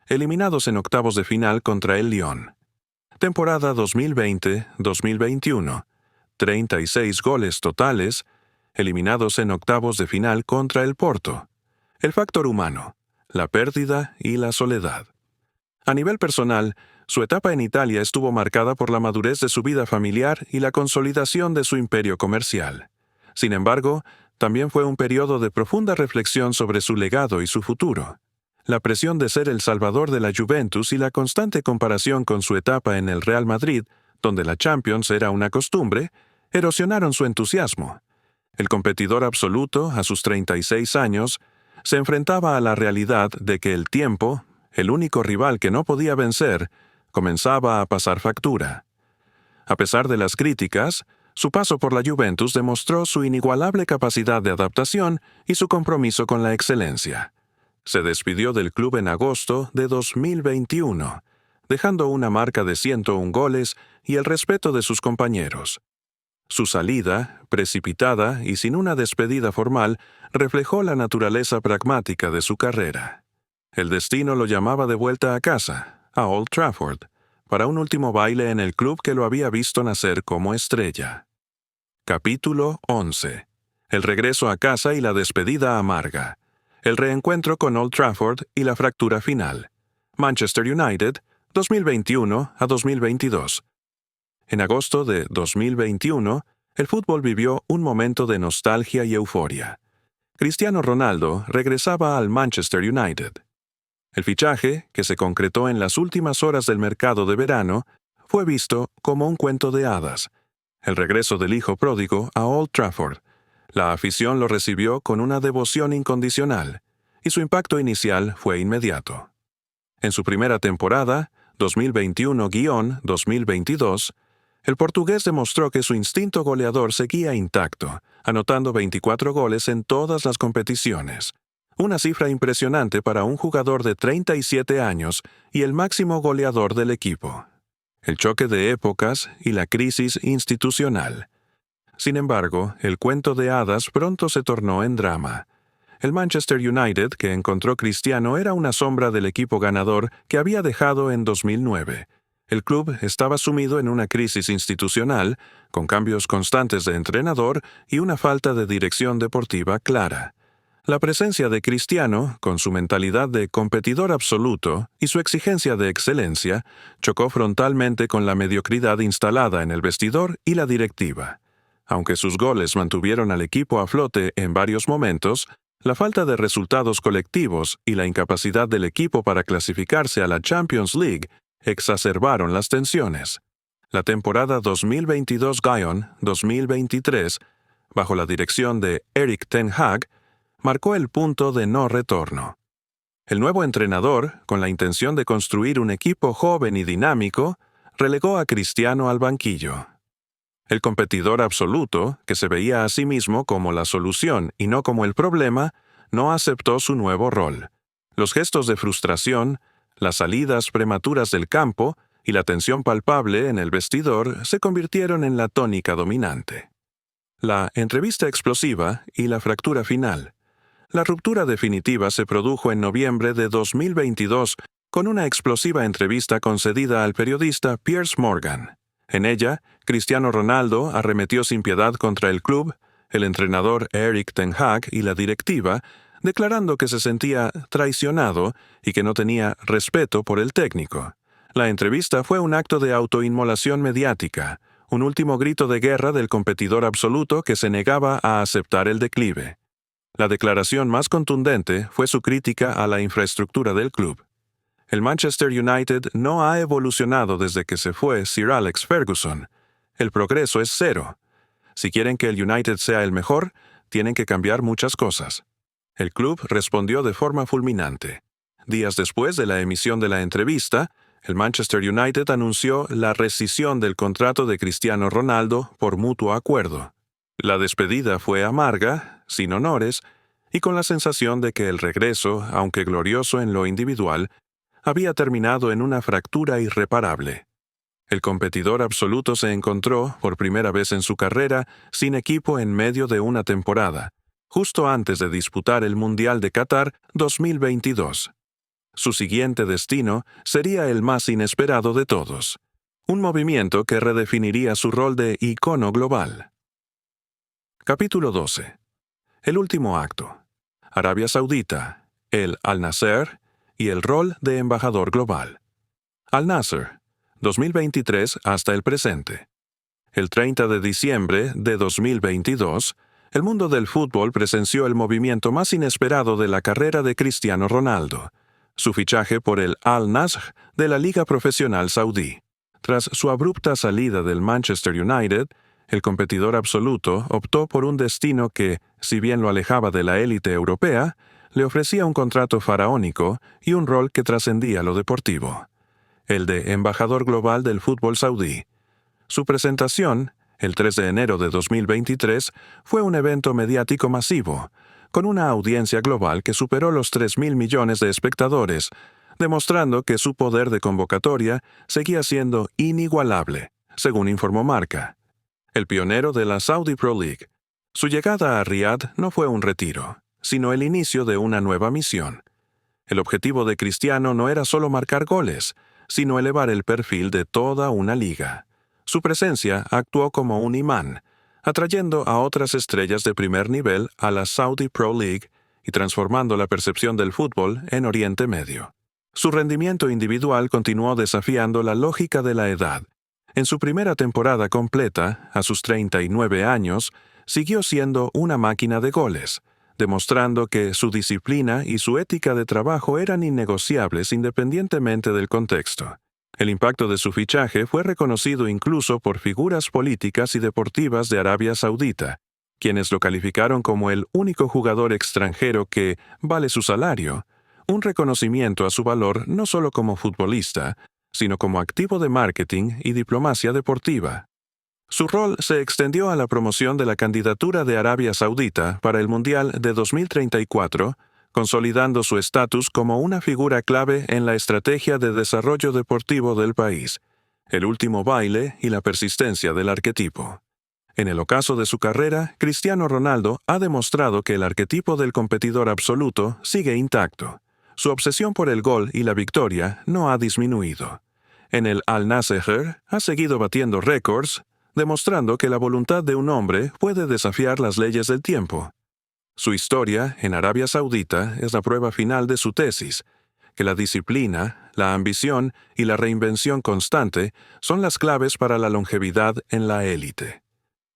eliminados en octavos de final contra el Lyon. Temporada 2020-2021. 36 goles totales, eliminados en octavos de final contra el Porto. El factor humano, la pérdida y la soledad. A nivel personal, su etapa en Italia estuvo marcada por la madurez de su vida familiar y la consolidación de su imperio comercial. Sin embargo, también fue un periodo de profunda reflexión sobre su legado y su futuro. La presión de ser el salvador de la Juventus y la constante comparación con su etapa en el Real Madrid, donde la Champions era una costumbre, erosionaron su entusiasmo. El competidor absoluto, a sus 36 años, se enfrentaba a la realidad de que el tiempo, el único rival que no podía vencer, comenzaba a pasar factura. A pesar de las críticas, su paso por la Juventus demostró su inigualable capacidad de adaptación y su compromiso con la excelencia. Se despidió del club en agosto de 2021, dejando una marca de 101 goles y el respeto de sus compañeros. Su salida, precipitada y sin una despedida formal, reflejó la naturaleza pragmática de su carrera. El destino lo llamaba de vuelta a casa, a Old Trafford, para un último baile en el club que lo había visto nacer como estrella. Capítulo 11. El regreso a casa y la despedida amarga. El reencuentro con Old Trafford y la fractura final. Manchester United, 2021-2022. En agosto de 2021, el fútbol vivió un momento de nostalgia y euforia. Cristiano Ronaldo regresaba al Manchester United. El fichaje, que se concretó en las últimas horas del mercado de verano, fue visto como un cuento de hadas. El regreso del hijo pródigo a Old Trafford. La afición lo recibió con una devoción incondicional, y su impacto inicial fue inmediato. En su primera temporada, 2021-2022, el portugués demostró que su instinto goleador seguía intacto, anotando 24 goles en todas las competiciones. Una cifra impresionante para un jugador de 37 años y el máximo goleador del equipo. El choque de épocas y la crisis institucional. Sin embargo, el cuento de hadas pronto se tornó en drama. El Manchester United que encontró Cristiano era una sombra del equipo ganador que había dejado en 2009. El club estaba sumido en una crisis institucional, con cambios constantes de entrenador y una falta de dirección deportiva clara. La presencia de Cristiano, con su mentalidad de competidor absoluto y su exigencia de excelencia, chocó frontalmente con la mediocridad instalada en el vestidor y la directiva. Aunque sus goles mantuvieron al equipo a flote en varios momentos, la falta de resultados colectivos y la incapacidad del equipo para clasificarse a la Champions League exacerbaron las tensiones. La temporada 2022-2023, bajo la dirección de Erik ten Hag, marcó el punto de no retorno. El nuevo entrenador, con la intención de construir un equipo joven y dinámico, relegó a Cristiano al banquillo. El competidor absoluto, que se veía a sí mismo como la solución y no como el problema, no aceptó su nuevo rol. Los gestos de frustración, las salidas prematuras del campo y la tensión palpable en el vestidor se convirtieron en la tónica dominante. La entrevista explosiva y la fractura final. La ruptura definitiva se produjo en noviembre de 2022 con una explosiva entrevista concedida al periodista Piers Morgan. En ella, Cristiano Ronaldo arremetió sin piedad contra el club, el entrenador Erik ten Hag y la directiva, declarando que se sentía traicionado y que no tenía respeto por el técnico. La entrevista fue un acto de autoinmolación mediática, un último grito de guerra del competidor absoluto que se negaba a aceptar el declive. La declaración más contundente fue su crítica a la infraestructura del club. El Manchester United no ha evolucionado desde que se fue Sir Alex Ferguson. El progreso es cero. Si quieren que el United sea el mejor, tienen que cambiar muchas cosas. El club respondió de forma fulminante. Días después de la emisión de la entrevista, el Manchester United anunció la rescisión del contrato de Cristiano Ronaldo por mutuo acuerdo. La despedida fue amarga, sin honores, y con la sensación de que el regreso, aunque glorioso en lo individual, había terminado en una fractura irreparable. El competidor absoluto se encontró, por primera vez en su carrera, sin equipo en medio de una temporada, justo antes de disputar el Mundial de Qatar 2022. Su siguiente destino sería el más inesperado de todos, un movimiento que redefiniría su rol de icono global. Capítulo 12. El último acto. Arabia Saudita, el Al-Nasser y el rol de embajador global. Al-Nasser, 2023 hasta el presente. El 30 de diciembre de 2022, el mundo del fútbol presenció el movimiento más inesperado de la carrera de Cristiano Ronaldo, su fichaje por el Al-Nasr de la Liga Profesional Saudí. Tras su abrupta salida del Manchester United, el competidor absoluto optó por un destino que, si bien lo alejaba de la élite europea, le ofrecía un contrato faraónico y un rol que trascendía lo deportivo, el de embajador global del fútbol saudí. Su presentación, el 3 de enero de 2023, fue un evento mediático masivo, con una audiencia global que superó los 3.000 millones de espectadores, demostrando que su poder de convocatoria seguía siendo inigualable, según informó Marca. El pionero de la Saudi Pro League. Su llegada a Riad no fue un retiro, sino el inicio de una nueva misión. El objetivo de Cristiano no era solo marcar goles, sino elevar el perfil de toda una liga. Su presencia actuó como un imán, atrayendo a otras estrellas de primer nivel a la Saudi Pro League y transformando la percepción del fútbol en Oriente Medio. Su rendimiento individual continuó desafiando la lógica de la edad. En su primera temporada completa, a sus 39 años, siguió siendo una máquina de goles, demostrando que su disciplina y su ética de trabajo eran innegociables independientemente del contexto. El impacto de su fichaje fue reconocido incluso por figuras políticas y deportivas de Arabia Saudita, quienes lo calificaron como el único jugador extranjero que vale su salario, un reconocimiento a su valor no solo como futbolista, sino como activo de marketing y diplomacia deportiva. Su rol se extendió a la promoción de la candidatura de Arabia Saudita para el Mundial de 2034, consolidando su estatus como una figura clave en la estrategia de desarrollo deportivo del país, el último baile y la persistencia del arquetipo. En el ocaso de su carrera, Cristiano Ronaldo ha demostrado que el arquetipo del competidor absoluto sigue intacto. Su obsesión por el gol y la victoria no ha disminuido. En el Al-Nasser ha seguido batiendo récords, demostrando que la voluntad de un hombre puede desafiar las leyes del tiempo. Su historia en Arabia Saudita es la prueba final de su tesis, que la disciplina, la ambición y la reinvención constante son las claves para la longevidad en la élite.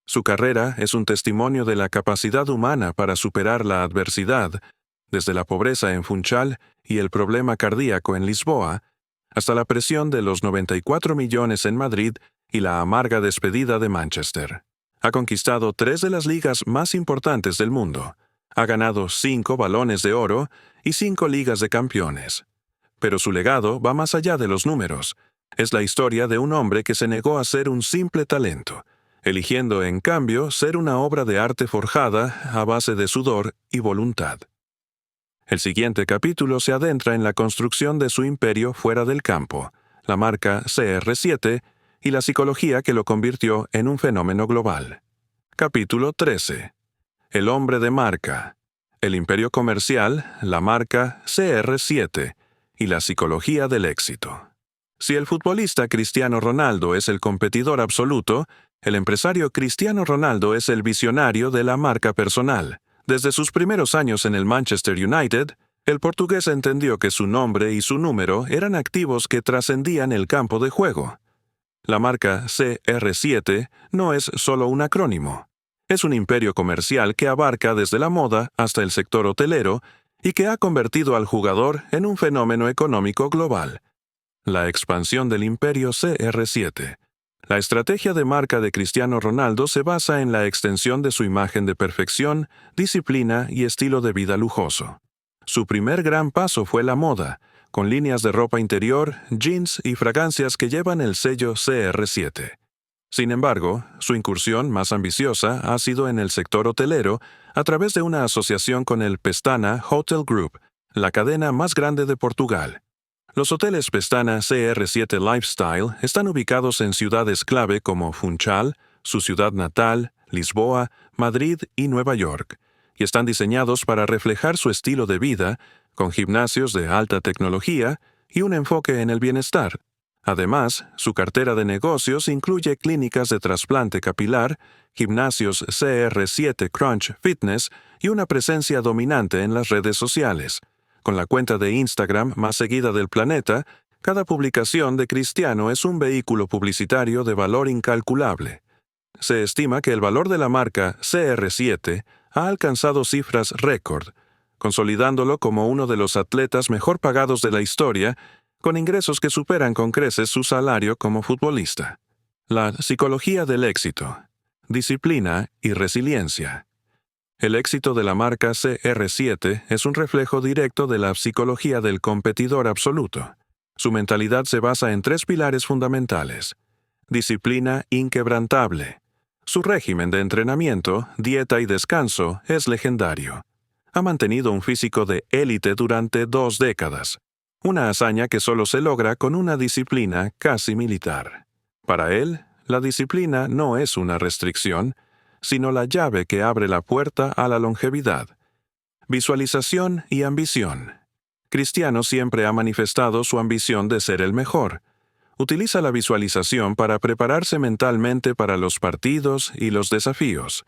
Su carrera es un testimonio de la capacidad humana para superar la adversidad, desde la pobreza en Funchal y el problema cardíaco en Lisboa, hasta la presión de los 94 millones en Madrid y la amarga despedida de Manchester. Ha conquistado 3 de las ligas más importantes del mundo. Ha ganado 5 balones de oro y 5 ligas de campeones. Pero su legado va más allá de los números. Es la historia de un hombre que se negó a ser un simple talento, eligiendo en cambio ser una obra de arte forjada a base de sudor y voluntad. El siguiente capítulo se adentra en la construcción de su imperio fuera del campo, la marca CR7 y la psicología que lo convirtió en un fenómeno global. Capítulo 13. El hombre de marca, el imperio comercial, la marca CR7 y la psicología del éxito. Si el futbolista Cristiano Ronaldo es el competidor absoluto, el empresario Cristiano Ronaldo es el visionario de la marca personal. Desde sus primeros años en el Manchester United, el portugués entendió que su nombre y su número eran activos que trascendían el campo de juego. La marca CR7 no es solo un acrónimo. Es un imperio comercial que abarca desde la moda hasta el sector hotelero y que ha convertido al jugador en un fenómeno económico global. La expansión del imperio CR7. La estrategia de marca de Cristiano Ronaldo se basa en la extensión de su imagen de perfección, disciplina y estilo de vida lujoso. Su primer gran paso fue la moda, con líneas de ropa interior, jeans y fragancias que llevan el sello CR7. Sin embargo, su incursión más ambiciosa ha sido en el sector hotelero a través de una asociación con el Pestana Hotel Group, la cadena más grande de Portugal. Los hoteles Pestana CR7 Lifestyle están ubicados en ciudades clave como Funchal, su ciudad natal, Lisboa, Madrid y Nueva York, y están diseñados para reflejar su estilo de vida, con gimnasios de alta tecnología y un enfoque en el bienestar. Además, su cartera de negocios incluye clínicas de trasplante capilar, gimnasios CR7 Crunch Fitness y una presencia dominante en las redes sociales. Con la cuenta de Instagram más seguida del planeta, cada publicación de Cristiano es un vehículo publicitario de valor incalculable. Se estima que el valor de la marca CR7 ha alcanzado cifras récord, consolidándolo como uno de los atletas mejor pagados de la historia, con ingresos que superan con creces su salario como futbolista. La psicología del éxito, disciplina y resiliencia. El éxito de la marca CR7 es un reflejo directo de la psicología del competidor absoluto. Su mentalidad se basa en 3 pilares fundamentales. Disciplina inquebrantable. Su régimen de entrenamiento, dieta y descanso es legendario. Ha mantenido un físico de élite durante 2 décadas, una hazaña que solo se logra con una disciplina casi militar. Para él, la disciplina no es una restricción, sino la llave que abre la puerta a la longevidad. Visualización y ambición. Cristiano siempre ha manifestado su ambición de ser el mejor. Utiliza la visualización para prepararse mentalmente para los partidos y los desafíos.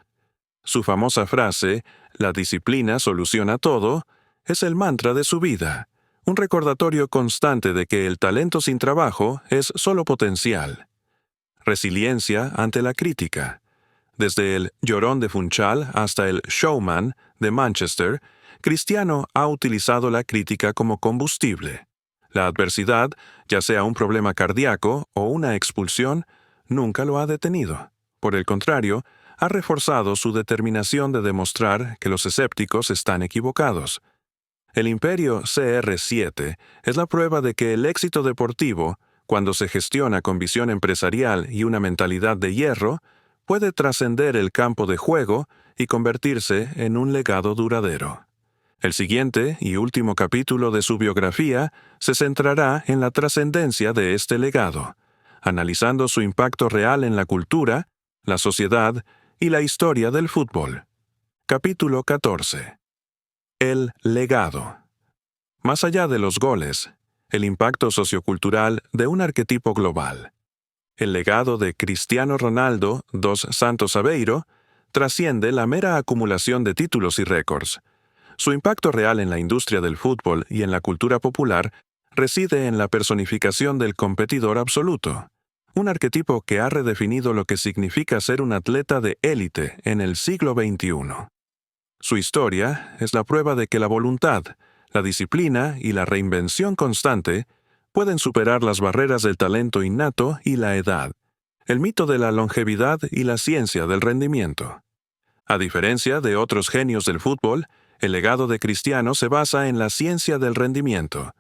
Su famosa frase, "La disciplina soluciona todo", es el mantra de su vida, un recordatorio constante de que el talento sin trabajo es solo potencial. Resiliencia ante la crítica. Desde el llorón de Funchal hasta el showman de Manchester, Cristiano ha utilizado la crítica como combustible. La adversidad, ya sea un problema cardíaco o una expulsión, nunca lo ha detenido. Por el contrario, ha reforzado su determinación de demostrar que los escépticos están equivocados. El imperio CR7 es la prueba de que el éxito deportivo, cuando se gestiona con visión empresarial y una mentalidad de hierro, puede trascender el campo de juego y convertirse en un legado duradero. El siguiente y último capítulo de su biografía se centrará en la trascendencia de este legado, analizando su impacto real en la cultura, la sociedad y la historia del fútbol. Capítulo 14. El legado. Más allá de los goles, el impacto sociocultural de un arquetipo global. El legado de Cristiano Ronaldo dos Santos Aveiro trasciende la mera acumulación de títulos y récords. Su impacto real en la industria del fútbol y en la cultura popular reside en la personificación del competidor absoluto, un arquetipo que ha redefinido lo que significa ser un atleta de élite en el siglo XXI. Su historia es la prueba de que la voluntad, la disciplina y la reinvención constante pueden superar las barreras del talento innato y la edad, el mito de la longevidad y la ciencia del rendimiento. A diferencia de otros genios del fútbol, el legado de Cristiano se basa en la ciencia del rendimiento.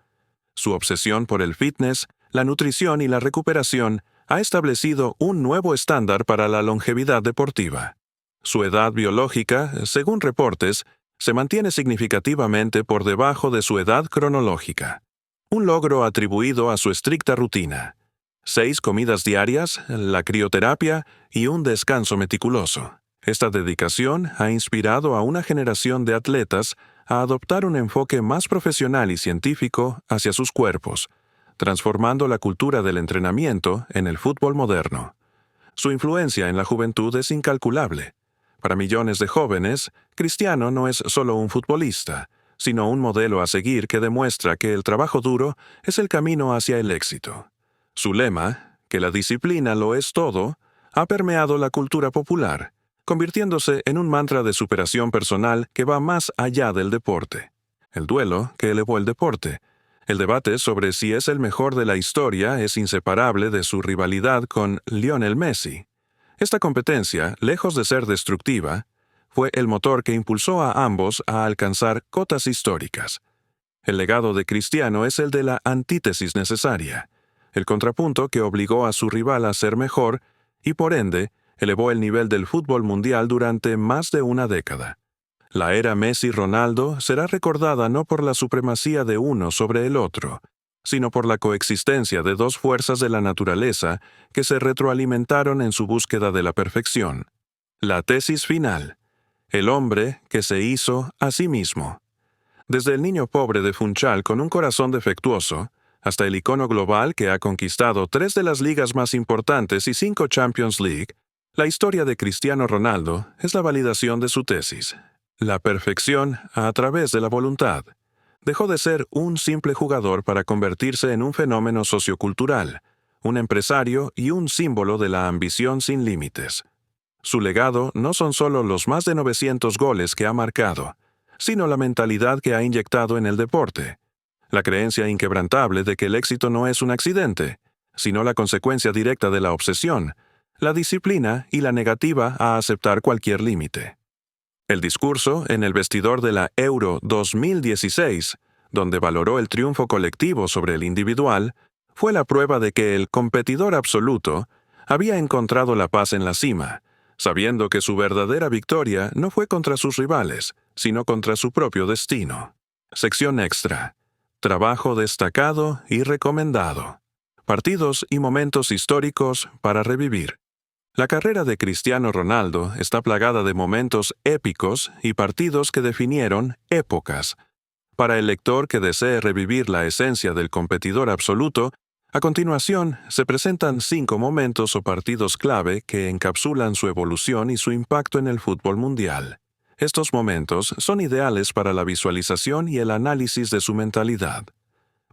Su obsesión por el fitness, la nutrición y la recuperación ha establecido un nuevo estándar para la longevidad deportiva. Su edad biológica, según reportes, se mantiene significativamente por debajo de su edad cronológica. Un logro atribuido a su estricta rutina: 6 comidas diarias, la crioterapia y un descanso meticuloso. Esta dedicación ha inspirado a una generación de atletas a adoptar un enfoque más profesional y científico hacia sus cuerpos, transformando la cultura del entrenamiento en el fútbol moderno. Su influencia en la juventud es incalculable. Para millones de jóvenes, Cristiano no es solo un futbolista, sino un modelo a seguir que demuestra que el trabajo duro es el camino hacia el éxito. Su lema, que la disciplina lo es todo, ha permeado la cultura popular, convirtiéndose en un mantra de superación personal que va más allá del deporte. El duelo que elevó el deporte. El debate sobre si es el mejor de la historia es inseparable de su rivalidad con Lionel Messi. Esta competencia, lejos de ser destructiva, fue el motor que impulsó a ambos a alcanzar cotas históricas. El legado de Cristiano es el de la antítesis necesaria, el contrapunto que obligó a su rival a ser mejor y, por ende, elevó el nivel del fútbol mundial durante más de una década. La era Messi-Ronaldo será recordada no por la supremacía de uno sobre el otro, sino por la coexistencia de dos fuerzas de la naturaleza que se retroalimentaron en su búsqueda de la perfección. La tesis final: el hombre que se hizo a sí mismo. Desde el niño pobre de Funchal con un corazón defectuoso, hasta el icono global que ha conquistado 3 de las ligas más importantes y 5 Champions League, la historia de Cristiano Ronaldo es la validación de su tesis. La perfección a través de la voluntad. Dejó de ser un simple jugador para convertirse en un fenómeno sociocultural, un empresario y un símbolo de la ambición sin límites. Su legado no son solo los más de 900 goles que ha marcado, sino la mentalidad que ha inyectado en el deporte. La creencia inquebrantable de que el éxito no es un accidente, sino la consecuencia directa de la obsesión, la disciplina y la negativa a aceptar cualquier límite. El discurso en el vestidor de la Euro 2016, donde valoró el triunfo colectivo sobre el individual, fue la prueba de que el competidor absoluto había encontrado la paz en la cima, sabiendo que su verdadera victoria no fue contra sus rivales, sino contra su propio destino. Sección extra. Trabajo destacado y recomendado. Partidos y momentos históricos para revivir. La carrera de Cristiano Ronaldo está plagada de momentos épicos y partidos que definieron épocas. Para el lector que desee revivir la esencia del competidor absoluto, a continuación se presentan 5 momentos o partidos clave que encapsulan su evolución y su impacto en el fútbol mundial. Estos momentos son ideales para la visualización y el análisis de su mentalidad.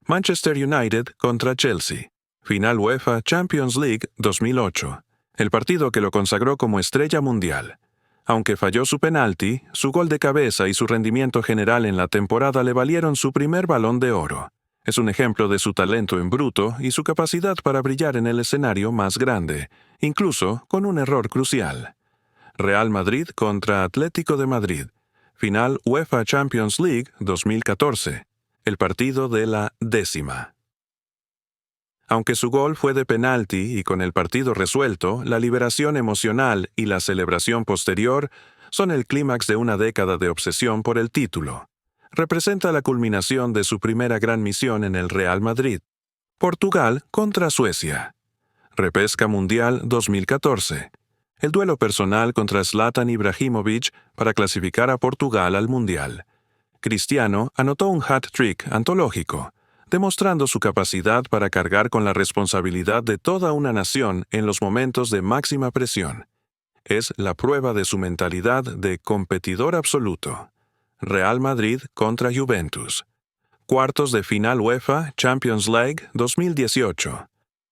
Manchester United contra Chelsea. Final UEFA Champions League 2008. El partido que lo consagró como estrella mundial. Aunque falló su penalti, su gol de cabeza y su rendimiento general en la temporada le valieron su primer Balón de Oro. Es un ejemplo de su talento en bruto y su capacidad para brillar en el escenario más grande, incluso con un error crucial. Real Madrid contra Atlético de Madrid. Final UEFA Champions League 2014. El partido de la 10ª. Aunque su gol fue de penalti y con el partido resuelto, la liberación emocional y la celebración posterior son el clímax de una década de obsesión por el título. Representa la culminación de su primera gran misión en el Real Madrid. Portugal contra Suecia. Repesca Mundial 2014. El duelo personal contra Zlatan Ibrahimovic para clasificar a Portugal al Mundial. Cristiano anotó un hat-trick antológico, demostrando su capacidad para cargar con la responsabilidad de toda una nación en los momentos de máxima presión. Es la prueba de su mentalidad de competidor absoluto. Real Madrid contra Juventus. Cuartos de final UEFA Champions League 2018.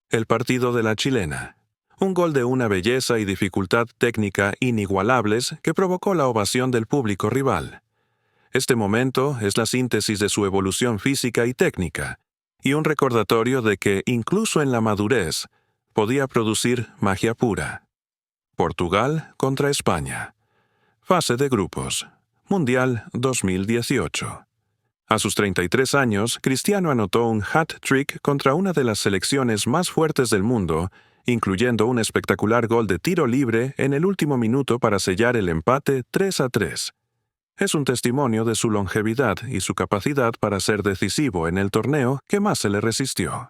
El partido de la chilena. Un gol de una belleza y dificultad técnica inigualables que provocó la ovación del público rival. Este momento es la síntesis de su evolución física y técnica, y un recordatorio de que, incluso en la madurez, podía producir magia pura. Portugal contra España. Fase de grupos. Mundial 2018. A sus 33 años, Cristiano anotó un hat-trick contra una de las selecciones más fuertes del mundo, incluyendo un espectacular gol de tiro libre en el último minuto para sellar el empate 3-3. Es un testimonio de su longevidad y su capacidad para ser decisivo en el torneo que más se le resistió.